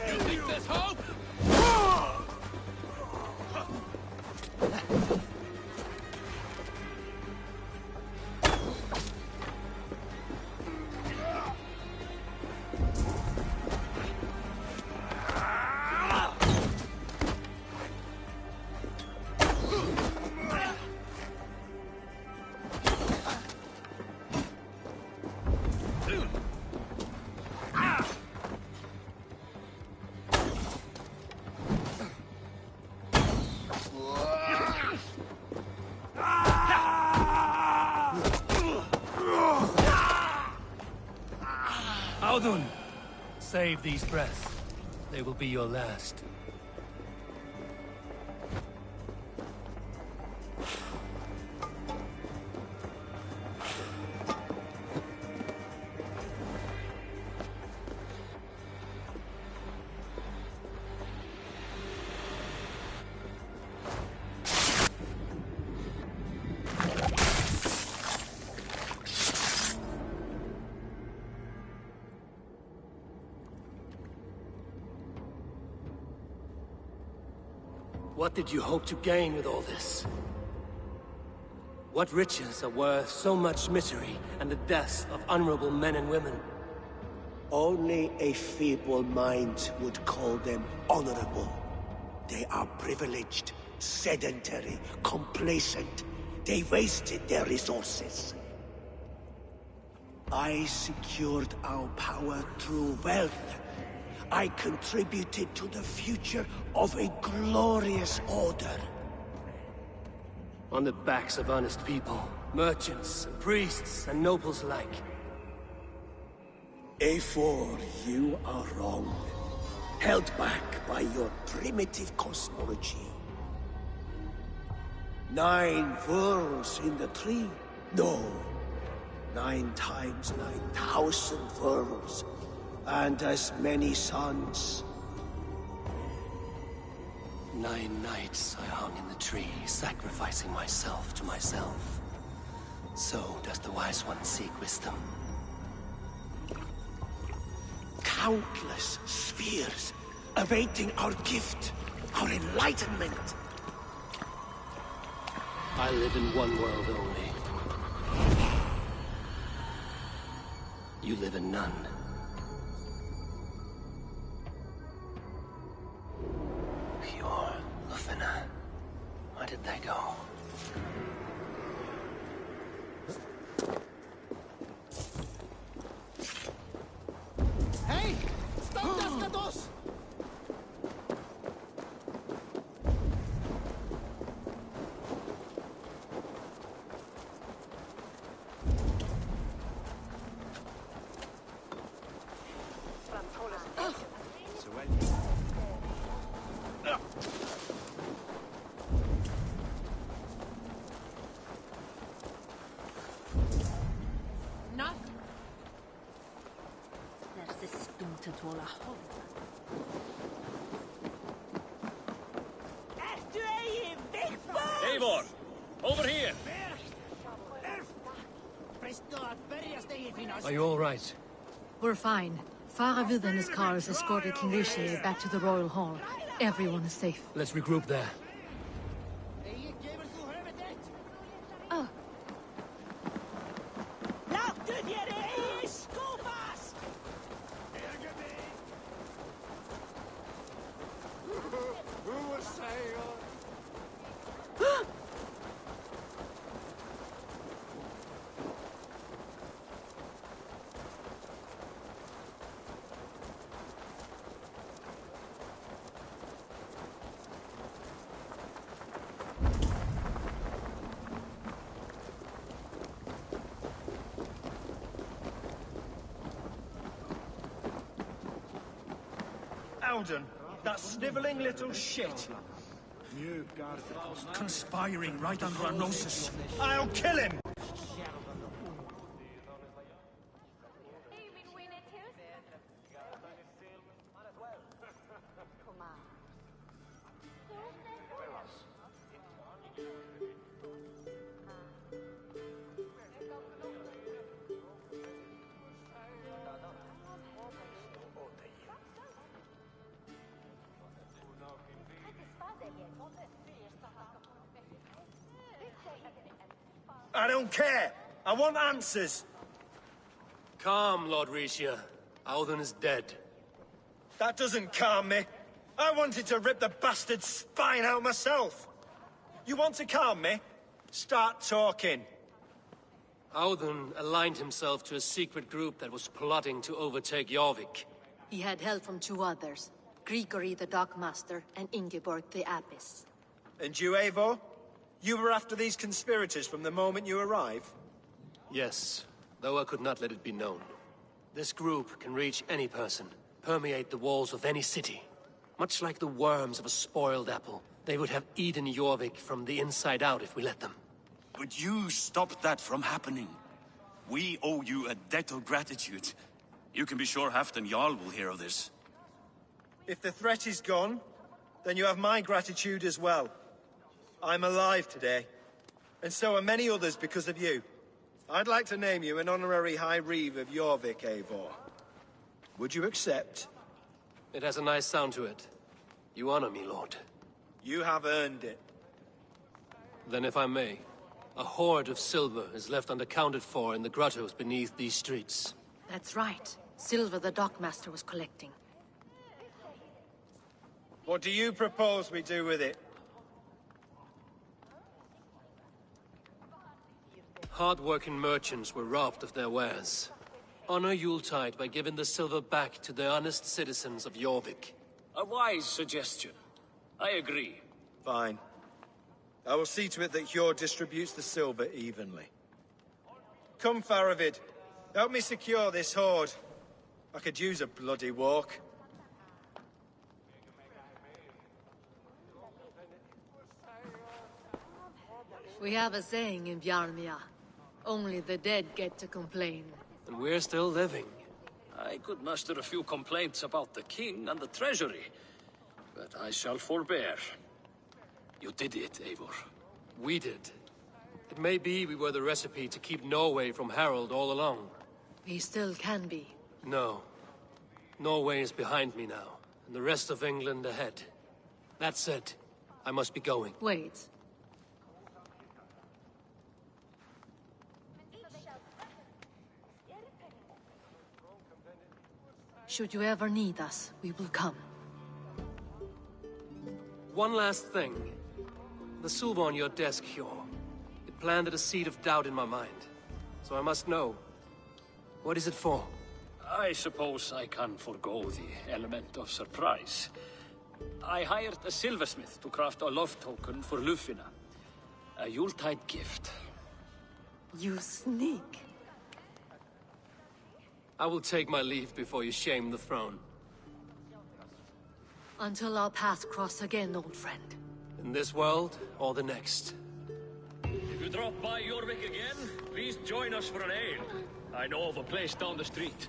You think there's hope? Audun! Save these breaths. They will be your last. What did you hope to gain with all this? What riches are worth so much misery and the deaths of honorable men and women? Only a feeble mind would call them honorable. They are privileged, sedentary, complacent. They wasted their resources. I secured our power through wealth. I contributed to the future of a glorious order. On the backs of honest people, merchants, and priests, and nobles alike. A4, you are wrong. held back by your primitive cosmology. 9 furrows in the tree? No. 9 times 9,000 furrows, and as many suns. 9 nights I hung in the tree, sacrificing myself to myself. So does the Wise One seek wisdom. Countless spheres awaiting our gift, our enlightenment. I live in one world only. You live in none. Pure Lufina. Where did they go? Hey! Stop Daskatos! Eivor! Over here! Are you all right? We're fine. Faravid and his cars escorted King Rishi back to the Royal Hall. Everyone is safe. Let's regroup there. Alden, that snivelling little shit. Conspiring right under our noses. I'll kill him! I don't care! I want answers! Calm, Lord Rishia. Auden is dead. That doesn't calm me. I wanted to rip the bastard's spine out myself. You want to calm me? Start talking. Auden aligned himself to a secret group that was plotting to overtake Jorvik. He had help from 2 others. Grigory the Dockmaster and Ingeborg the Abbess. And you, Eivor? You were after these conspirators from the moment you arrived? Yes, though I could not let it be known. This group can reach any person, permeate the walls of any city. Much like the worms of a spoiled apple, they would have eaten Jorvik from the inside out if we let them. But you stopped that from happening. We owe you a debt of gratitude. You can be sure Halfdan Jarl will hear of this. If the threat is gone, then you have my gratitude as well. I'm alive today, and so are many others because of you. I'd like to name you an honorary High Reeve of Jorvik, Eivor. Would you accept? It has a nice sound to it. You honor me, Lord. You have earned it. Then if I may, a hoard of silver is left unaccounted for in the grottos beneath these streets. That's right. Silver the Dockmaster was collecting. What do you propose we do with it? Hard-working merchants were robbed of their wares. Honor Yuletide by giving the silver back to the honest citizens of Jorvik. A wise suggestion. I agree. Fine. I will see to it that Hjord distributes the silver evenly. Come, Faravid. Help me secure this hoard. I could use a bloody walk. We have a saying in Bjarmia. Only the dead get to complain. And we're still living. I could muster a few complaints about the king and the treasury, but I shall forbear. You did it, Eivor. We did. It may be we were the recipe to keep Norway from Harold all along. We still can be. No. Norway is behind me now, and the rest of England ahead. That said, I must be going. Wait. Should you ever need us, we will come. One last thing. The silver on your desk, Hjor. It planted a seed of doubt in my mind. So I must know. What is it for? I suppose I can forgo the element of surprise. I hired a silversmith to craft a love token for Lufina. A Yuletide gift. You sneak. I will take my leave before you shame the throne. Until our paths cross again, old friend. In this world, or the next. If you drop by Jorvik again, please join us for an ale. I know of a place down the street.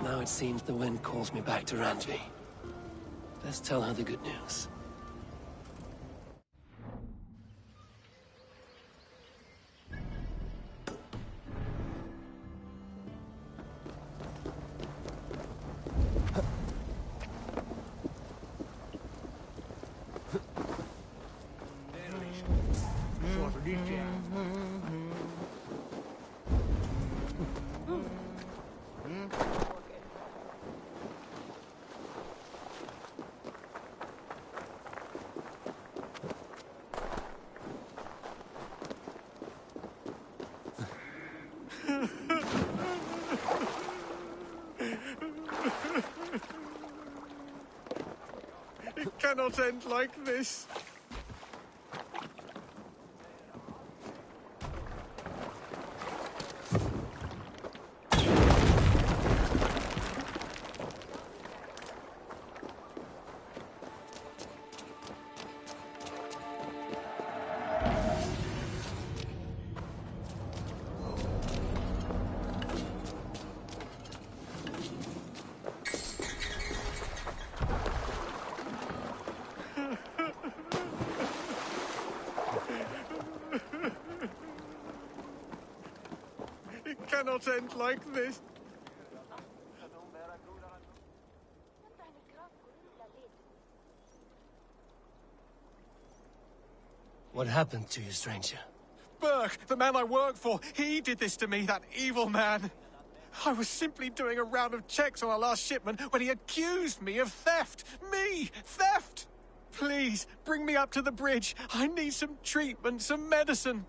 Now it seems the wind calls me back to Randvi. Let's tell her the good news. It cannot end like this. It cannot end like this. What happened to you, stranger? Burke, the man I work for, he did this to me, that evil man. I was simply doing a round of checks on our last shipment when he accused me of theft. Me! Theft! Please, bring me up to the bridge. I need some treatment, some medicine.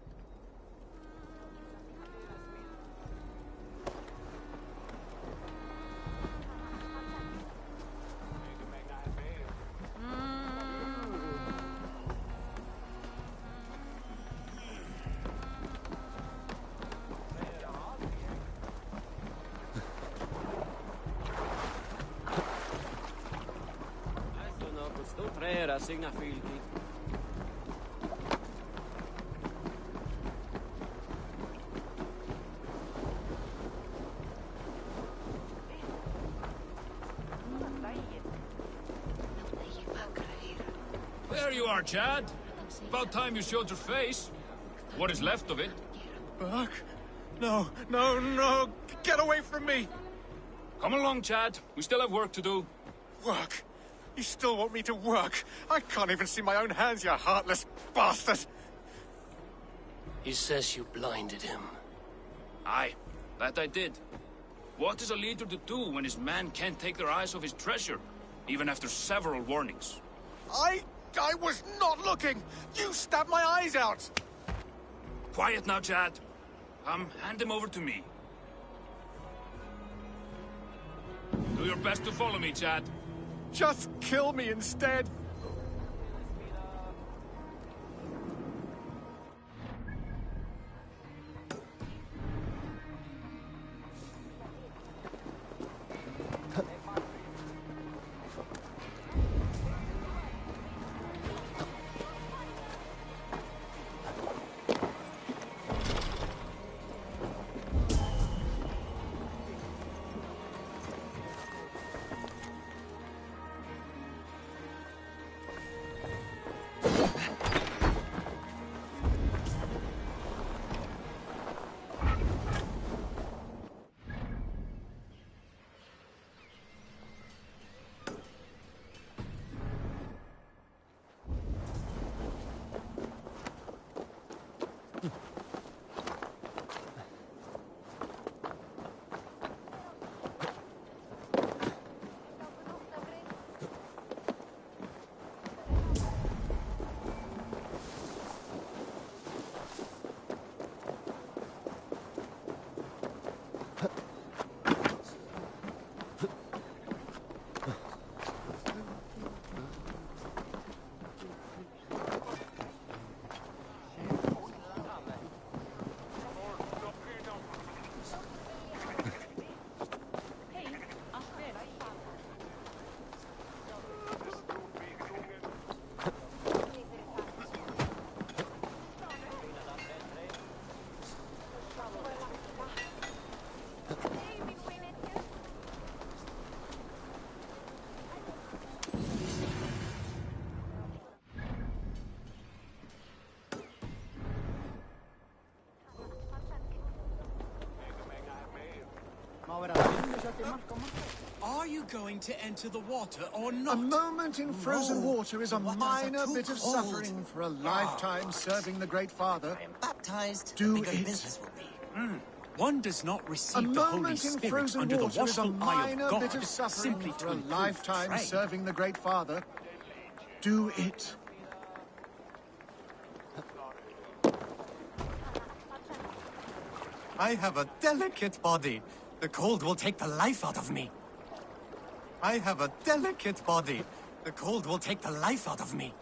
There you are, Chad. About time you showed your face. What is left of it? Burke? No, no, no! Get away from me! Come along, Chad. We still have work to do. Work? You still want me to work? I can't even see my own hands, you heartless bastard! He says you blinded him. Aye, that I did. What is a leader to do when his men can't take their eyes off his treasure, even after several warnings? I was not looking! You stabbed my eyes out! Quiet now, Chad. Hand him over to me. Do your best to follow me, Chad. Just kill me instead! going to enter the water or not? A moment in frozen water is a minor bit of suffering for a lifetime serving the Great Father. I am baptized. Do the bigger it. business will be. One does not receive A the Holy moment in Spirit frozen under the water is a watchful eye of minor God bit of suffering simply for to a improve lifetime trade. serving the Great Father. Do it. I have a delicate body. The cold will take the life out of me. I have a delicate body. The cold will take the life out of me.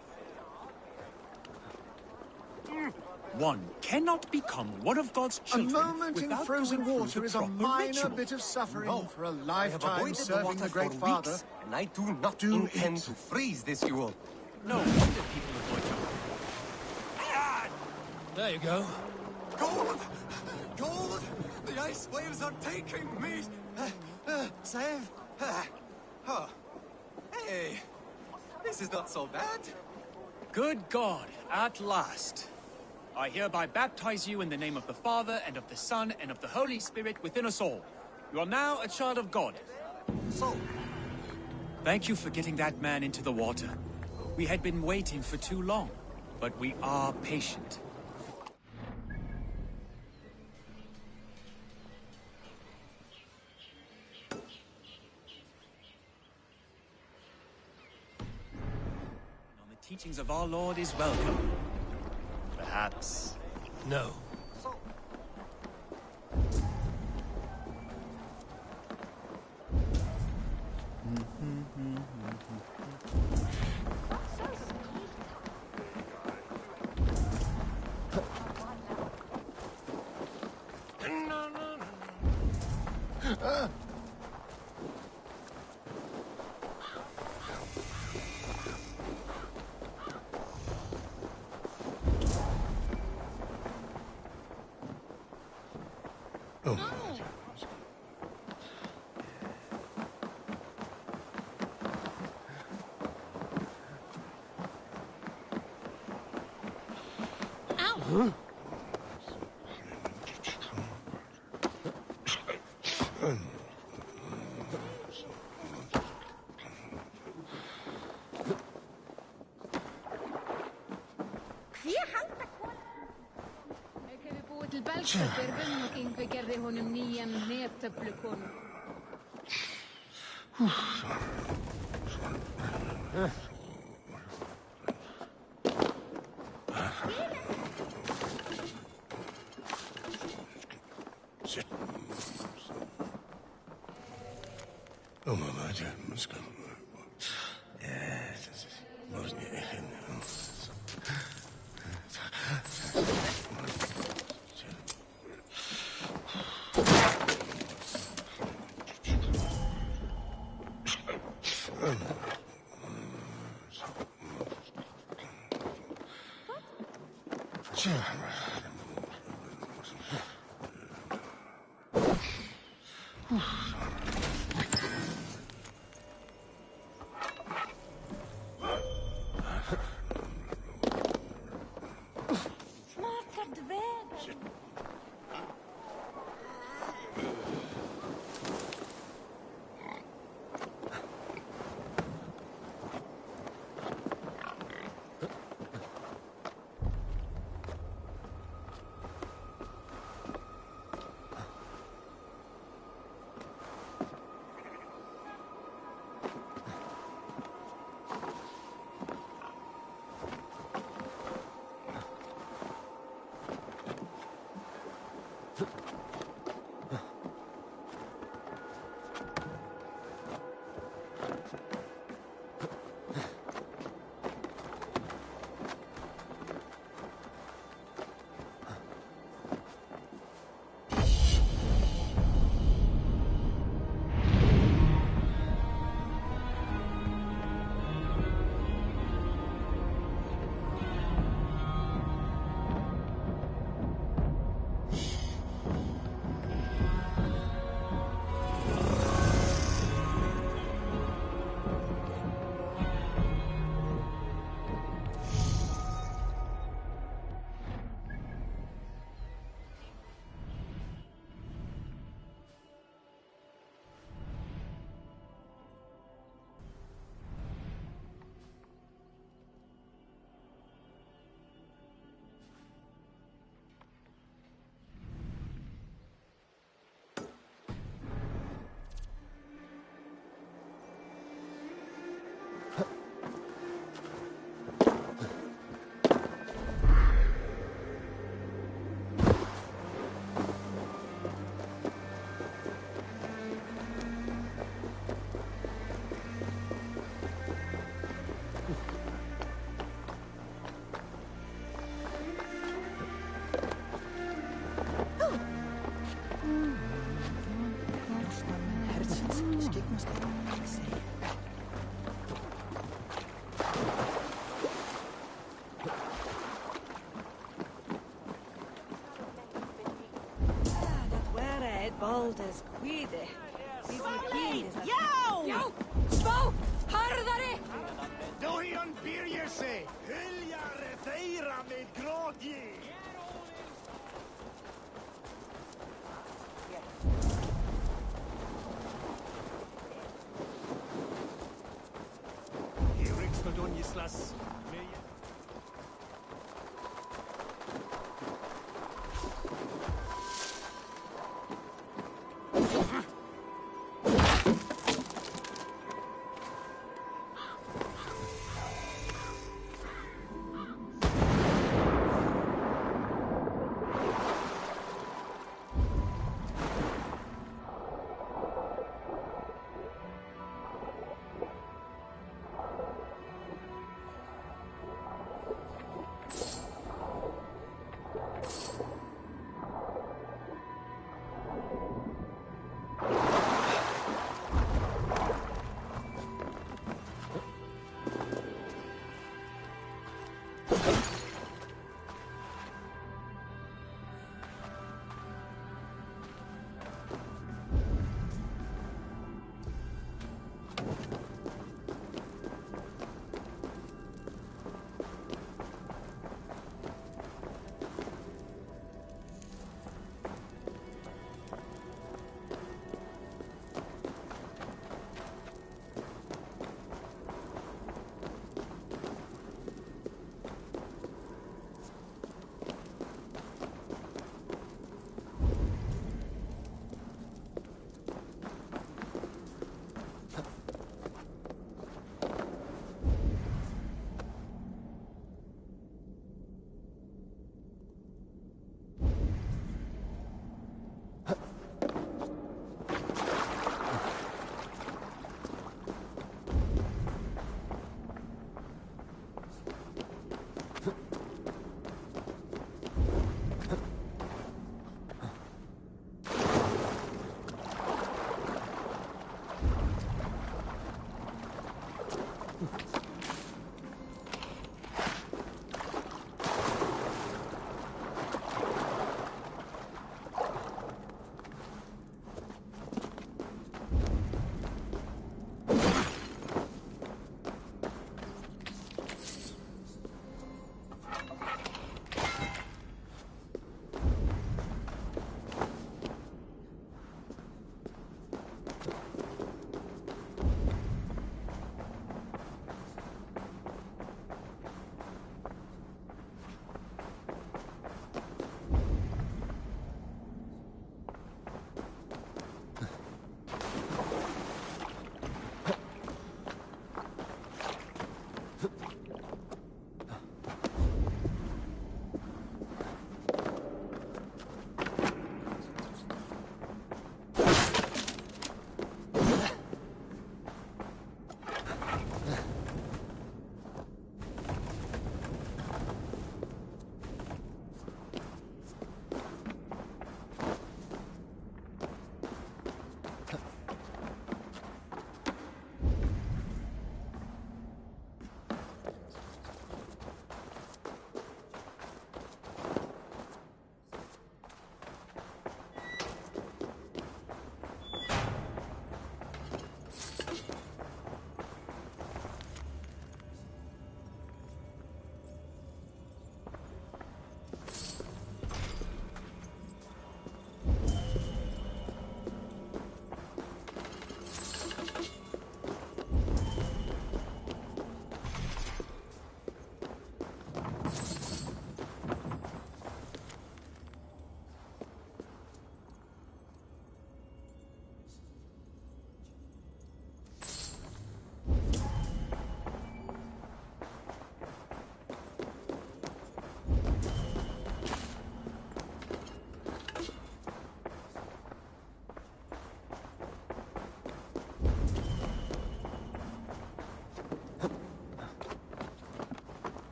One cannot become one of God's A children moment in without frozen going through water the is a proper minor ritual. bit of suffering No. for a I have lifetime avoided serving the Great for Father. weeks, and I do not Do intend it. to freeze this Yule. No wonder people avoid you. There you go. Gold! Gold! The ice waves are taking me! Save? Oh. Hey, this is not so bad. Good God, at last. I hereby baptize you in the name of the Father, and of the Son, and of the Holy Spirit within us all. You are now a child of God. So, Thank you for getting that man into the water. We had been waiting for too long, but we are patient. On the teachings of our Lord is welcome. Perhaps. No. Kan byrja sig! Hyljare þeirra með grótji! Here Donislas.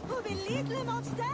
Vous believe le monster?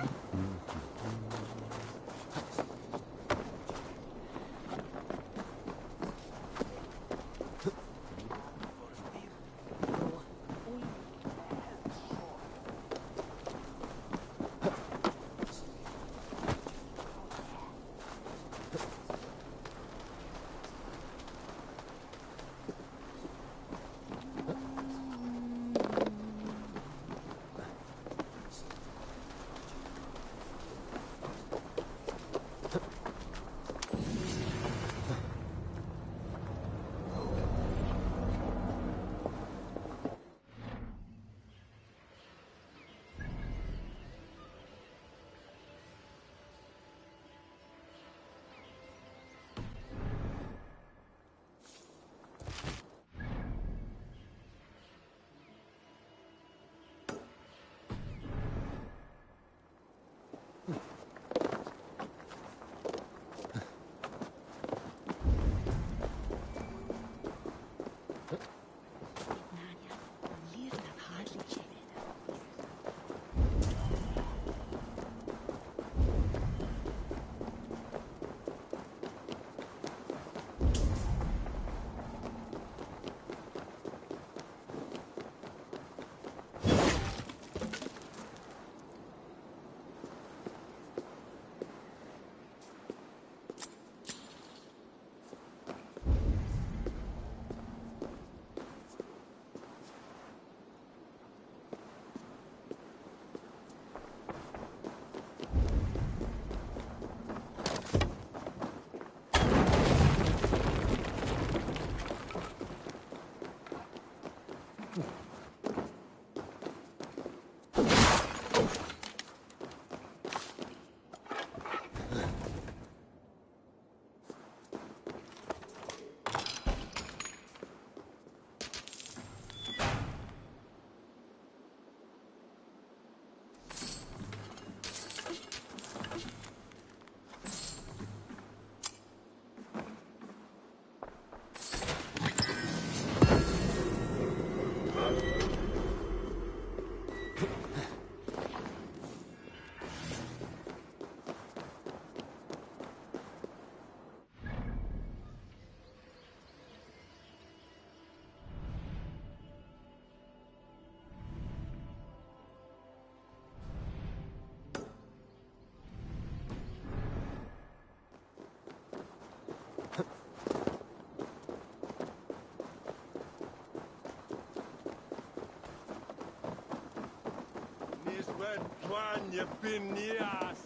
Twanie pinias.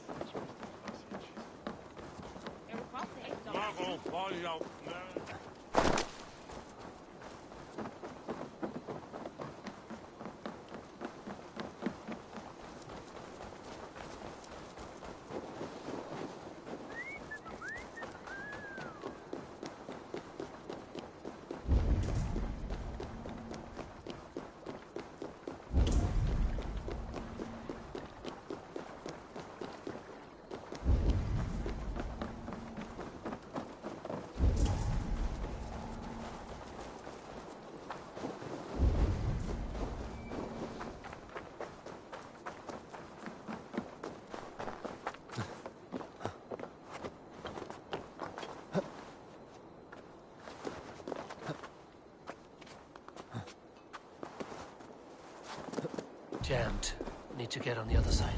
Warum voll auf Jammed. Need to get on the other side.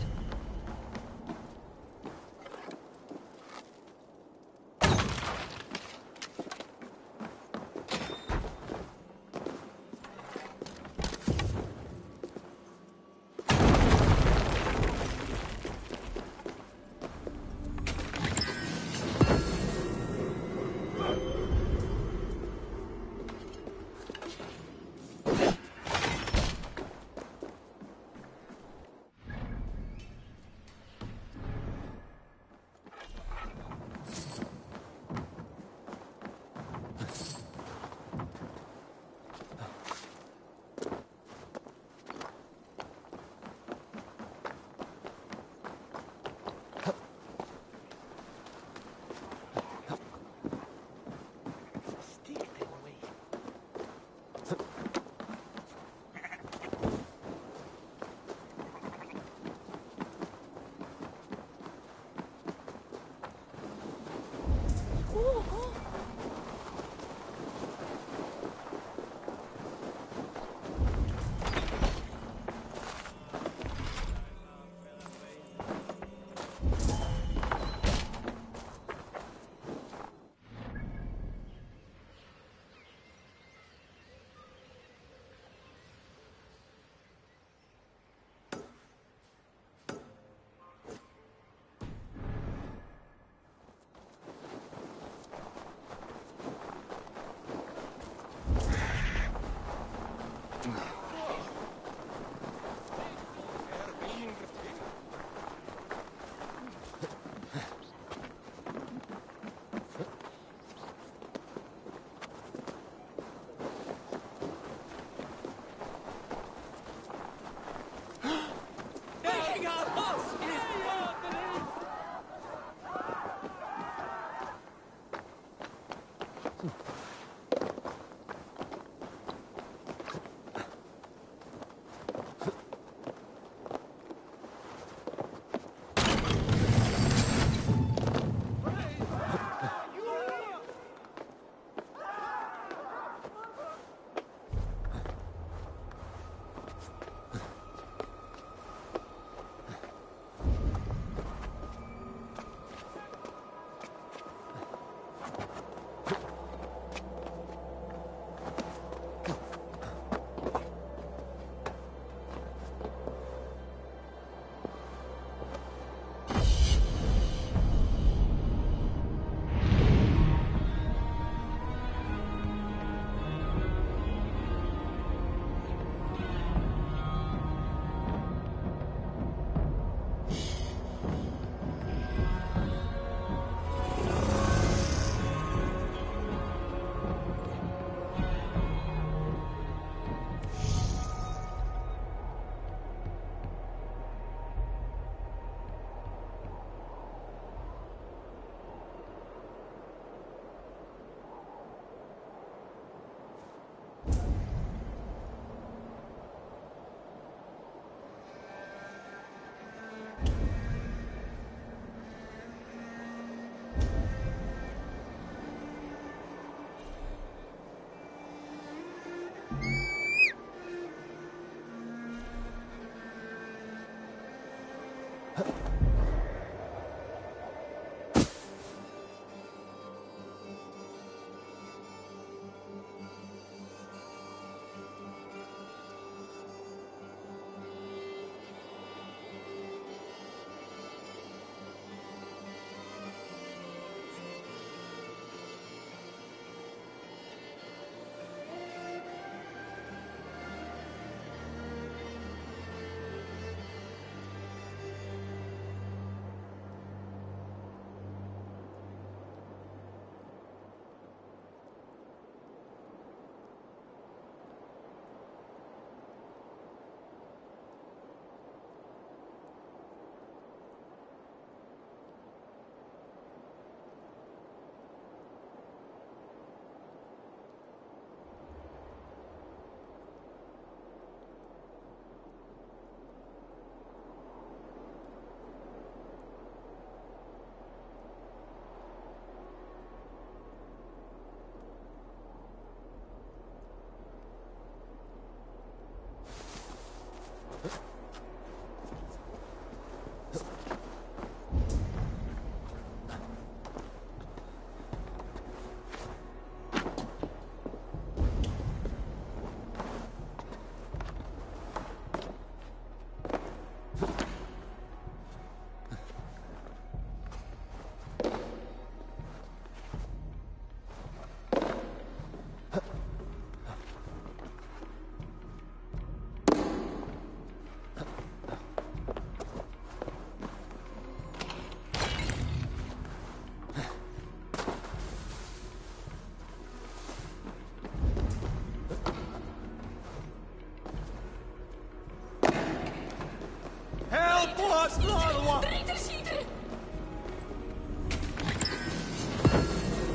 Drit er schieten!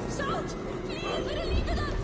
Zout! Vlieg voor de lieve dan!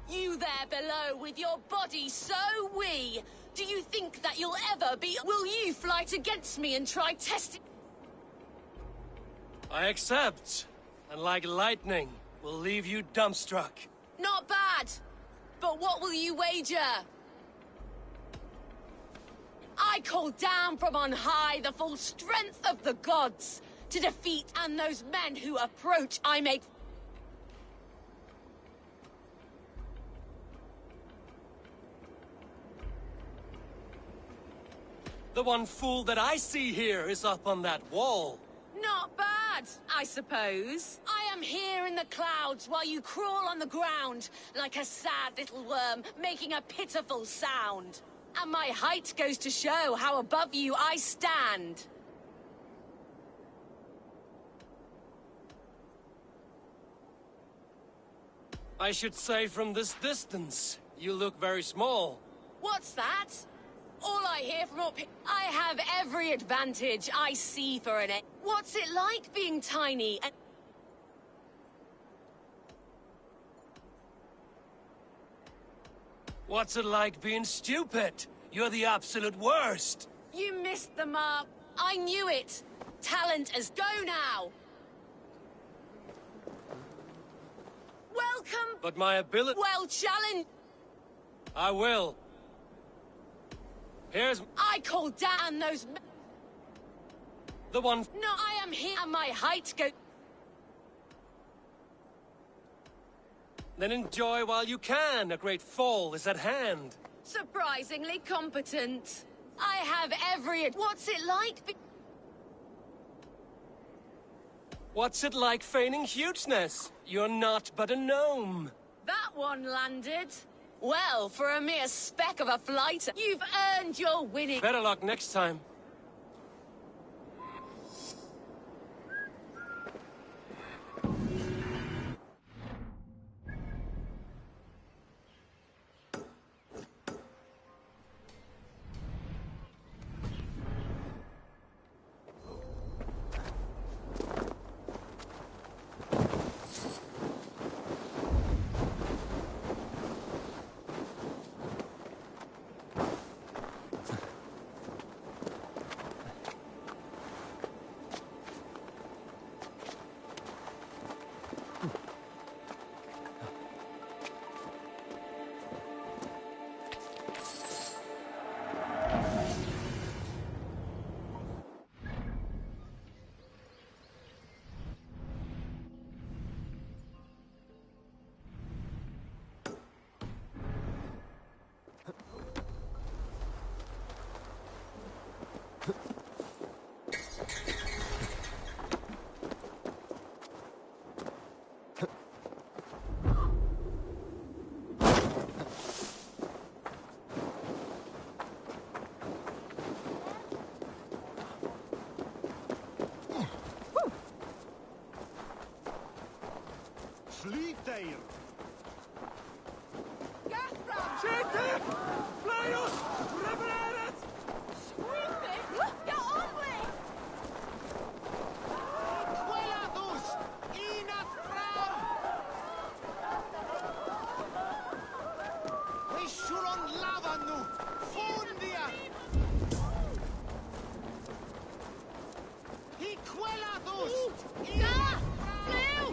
You there below with your body so wee. Do you think that you'll ever be... Will you fight against me and try testing... I accept. And like lightning, will leave you dumbstruck. Not bad. But what will you wager? I call down from on high the full strength of the gods to defeat, and those men who approach I make... The one fool that I see here is up on that wall. Not bad, I suppose. I am here in the clouds while you crawl on the ground like a sad little worm making a pitiful sound. And my height goes to show how above you I stand. I should say from this distance, you look very small. What's that? All I hear from up here... I have every advantage I see for an... What's it like being tiny and... What's it like being stupid? You're the absolute worst. You missed the mark. I knew it. Talent as go now. Welcome. But my ability... Well, challenge. I will. Here's... I call down those... The one... No, I am here and my height go... Then enjoy while you can. A great fall is at hand. Surprisingly competent. I have every... What's it like? What's it like feigning hugeness? You're not but a gnome. That one landed. Well, for a mere speck of a flighter, you've earned your winning. Better luck next time. Flee there! Siete! Flyos! Revereres! Sweeping? You're ugly! Quelados! Ina Frau! Wishuron lavanu! Fundia! Quelados! Ina Frau!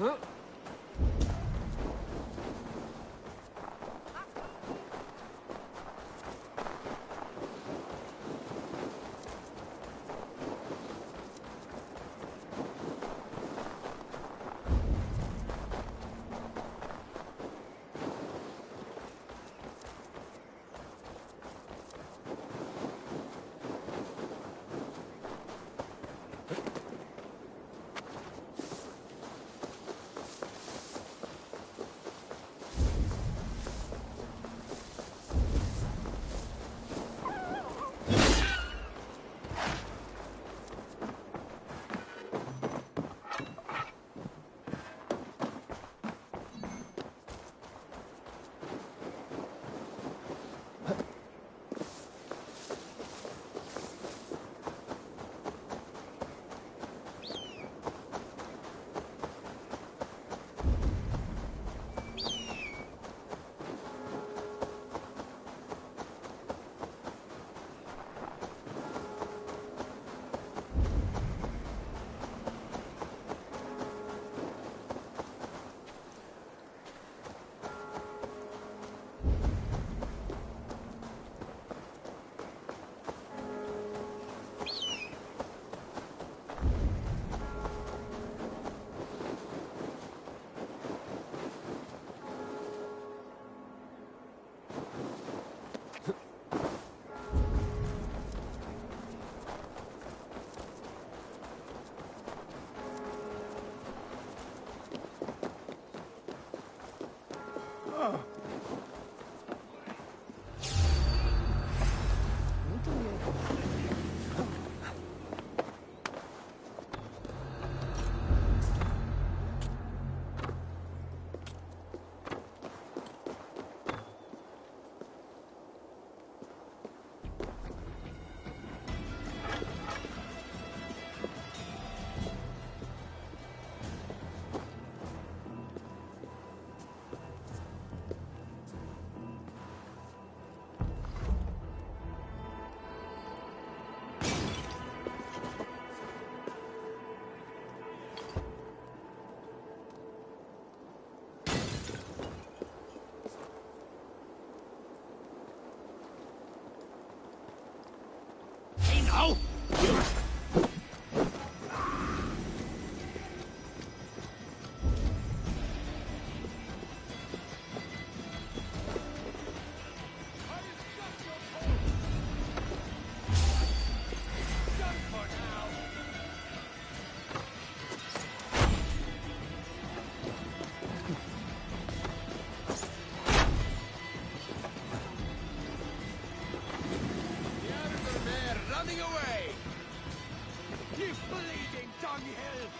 Huh? Now! Running away! you bleeding dunghill!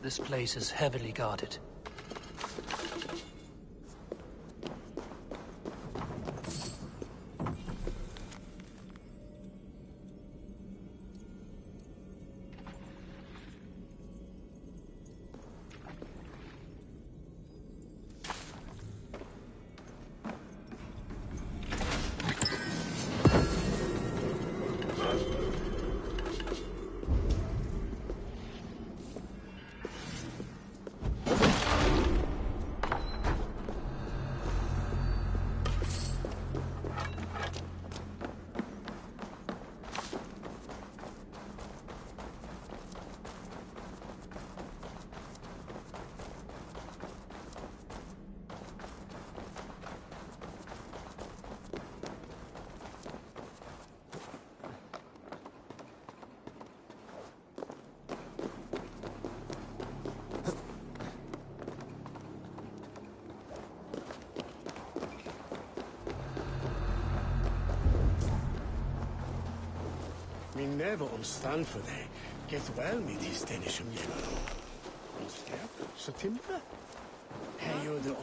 This place is heavily guarded. Me never stand for det. Get well med de steder som gjelder. Så timpe. Her gjør det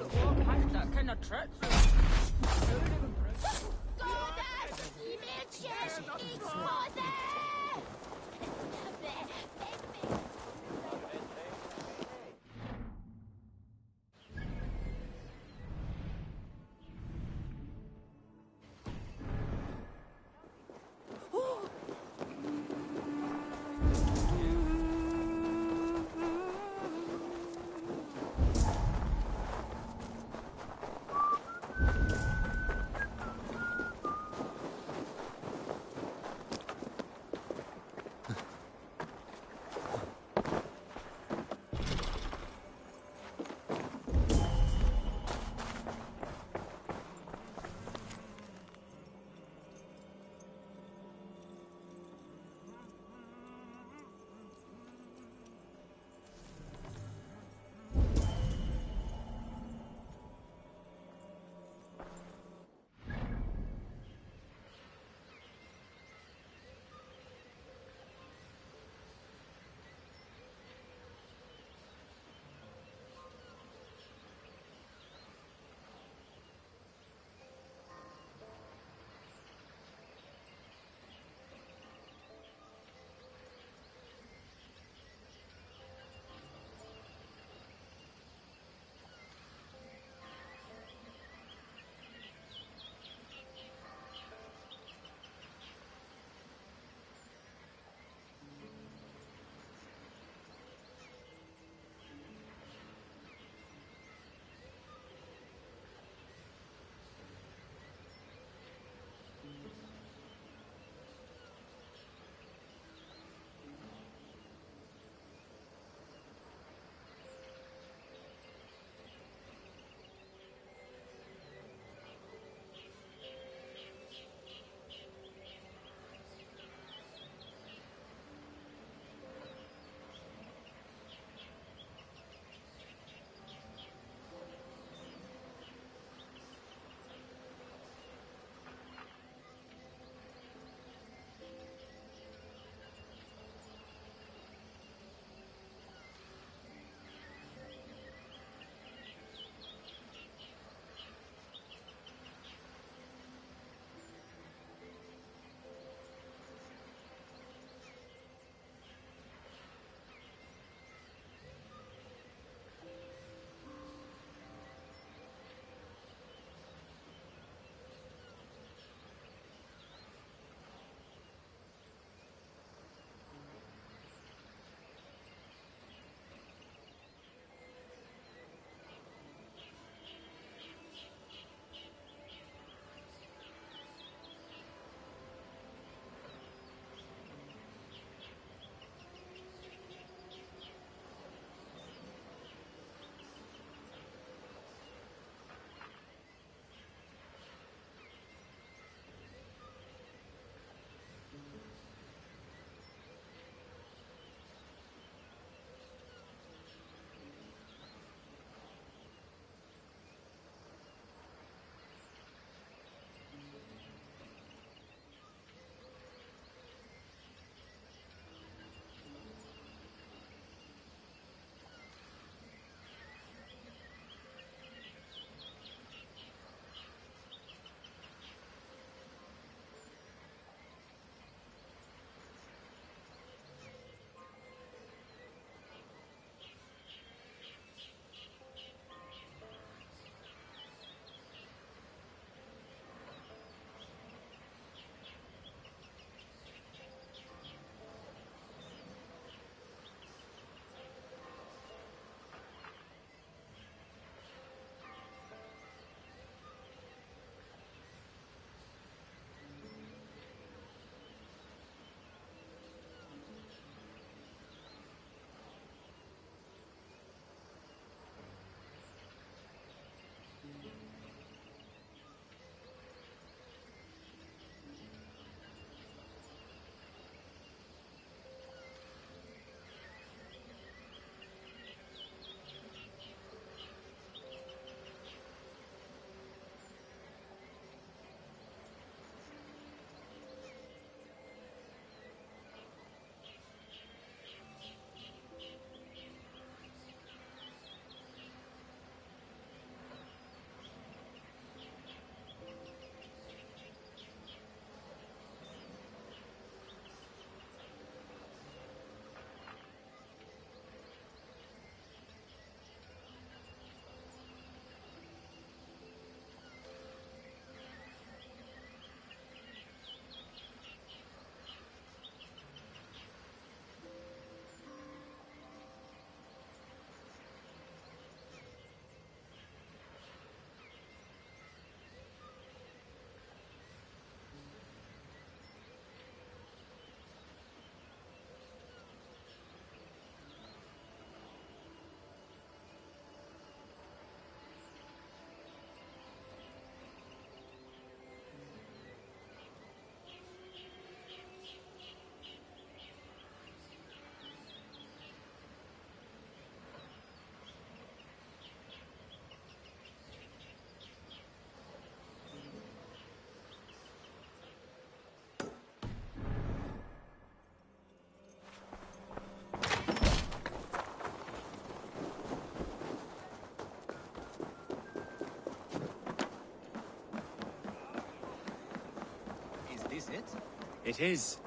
It is.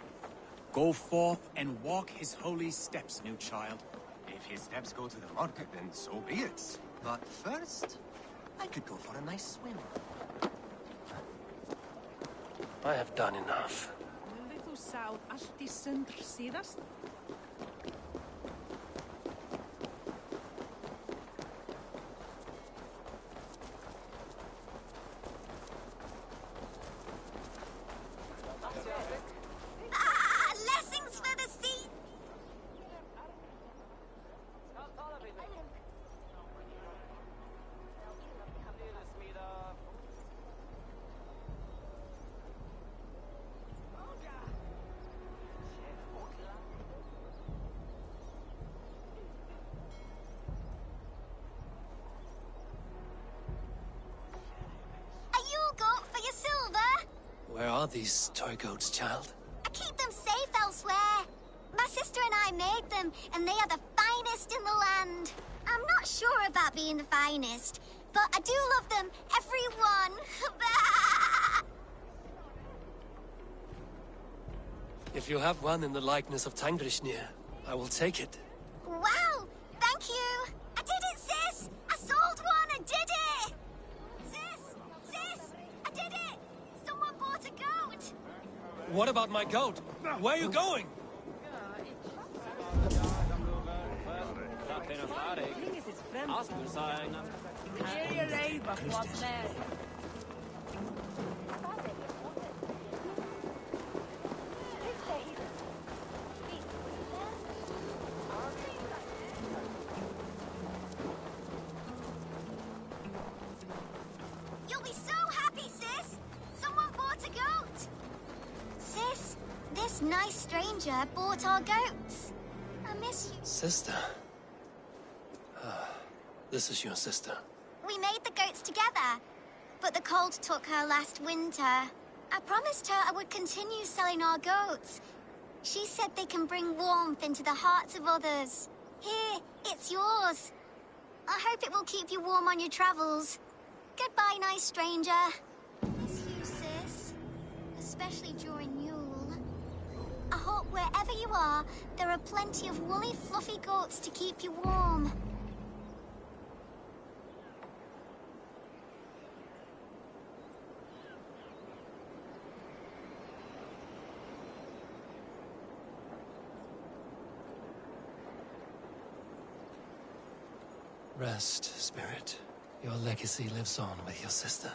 Go forth and walk his holy steps, new child. If his steps go to the market, then so be it. But first, I could go for a nice swim. I have done enough. Blessings for the sea! Where are these toy goats, child? I keep them safe elsewhere. My sister and I made them, and they are the finest in the land. I'm not sure about being the finest, but I do love them, every one. If you have one in the likeness of Tangrishnir, I will take it. Wow! Thank you! I did it, sis! I sold one! I did it! Sis! I did it! Someone bought a goat! What about my goat? Where are you going? You'll be so happy, sis! Someone bought a goat! Sis, this nice stranger bought our goats. I miss you. Sister. This is your sister. We made the goats together, but the cold took her last winter. I promised her I would continue selling our goats. She said they can bring warmth into the hearts of others. Here, it's yours. I hope it will keep you warm on your travels. Goodbye, nice stranger. Miss you, sis. Especially during Yule. I hope wherever you are, there are plenty of woolly, fluffy goats to keep you warm. Rest, spirit. Your legacy lives on with your sister.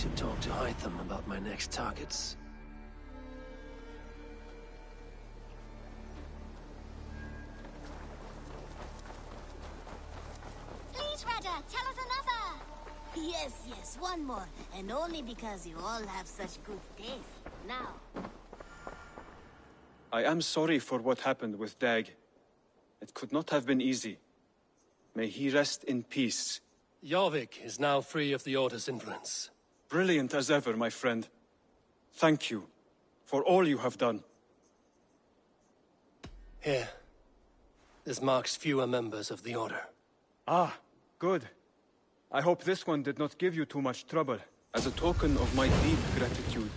should talk to Hytham about my next targets. Please, Rada, tell us another! Yes, one more. And only because you all have such good taste. Now. I am sorry for what happened with Dag. It could not have been easy. May he rest in peace. Jorvik is now free of the Order's influence. Brilliant as ever, my friend. Thank you for all you have done. Here. This marks fewer members of the Order. Ah, good. I hope this one did not give you too much trouble. As a token of my deep gratitude,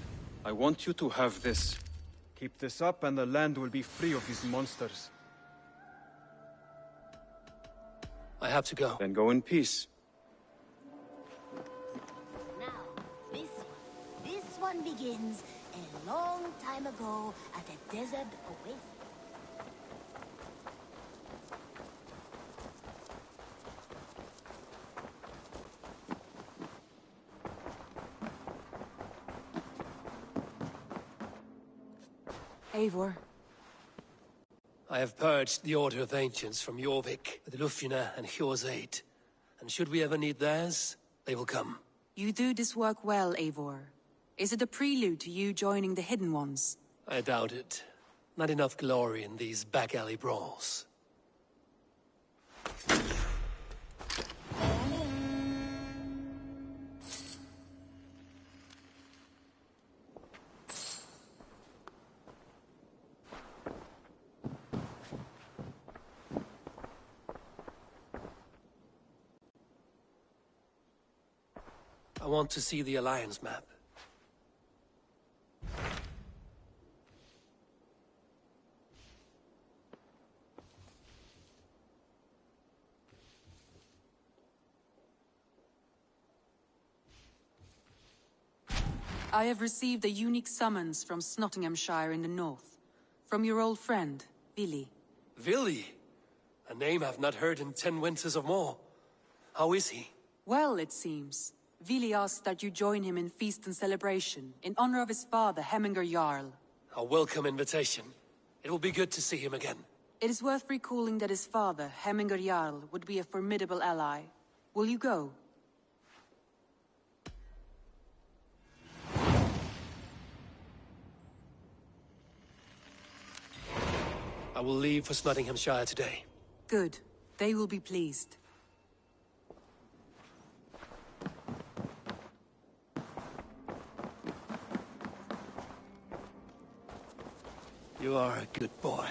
I want you to have this. Keep this up and the land will be free of these monsters. I have to go. Then go in peace. This one begins a long time ago at a desert oasis. Eivor. I have purged the Order of Ancients from Jorvik with Lufina and Hjor's aid. And should we ever need theirs, they will come. You do this work well, Eivor. Is it a prelude to you joining the Hidden Ones? I doubt it. Not enough glory in these back-alley brawls. I want to see the Alliance map. I have received a unique summons from Nottinghamshire in the north. From your old friend, Vili. Vili? A name I've not heard in 10 winters or more. How is he? Well, it seems. Vili asked that you join him in feast and celebration, in honor of his father, Hemminger Jarl. A welcome invitation. It will be good to see him again. It is worth recalling that his father, Hemminger Jarl, would be a formidable ally. Will you go? I will leave for Nottinghamshire today. Good. They will be pleased. You are a good boy.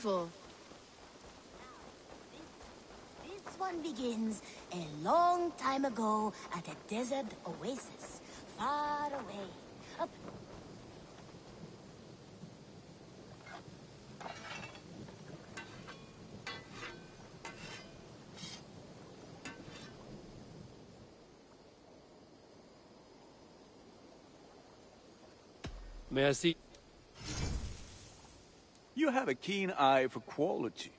for? This one begins a long time ago at a desert oasis, far away. Up. May I see? You have a keen eye for quality.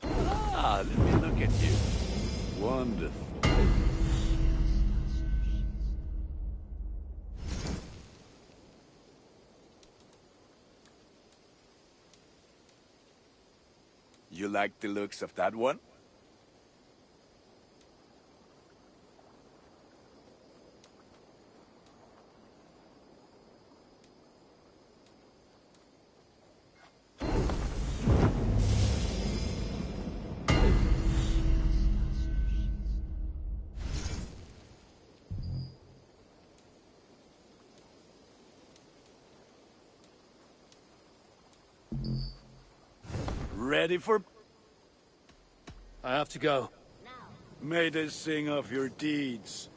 Ah, let me look at you. Wonderful. You like the looks of that one? Ready for... I have to go. May they sing of your deeds.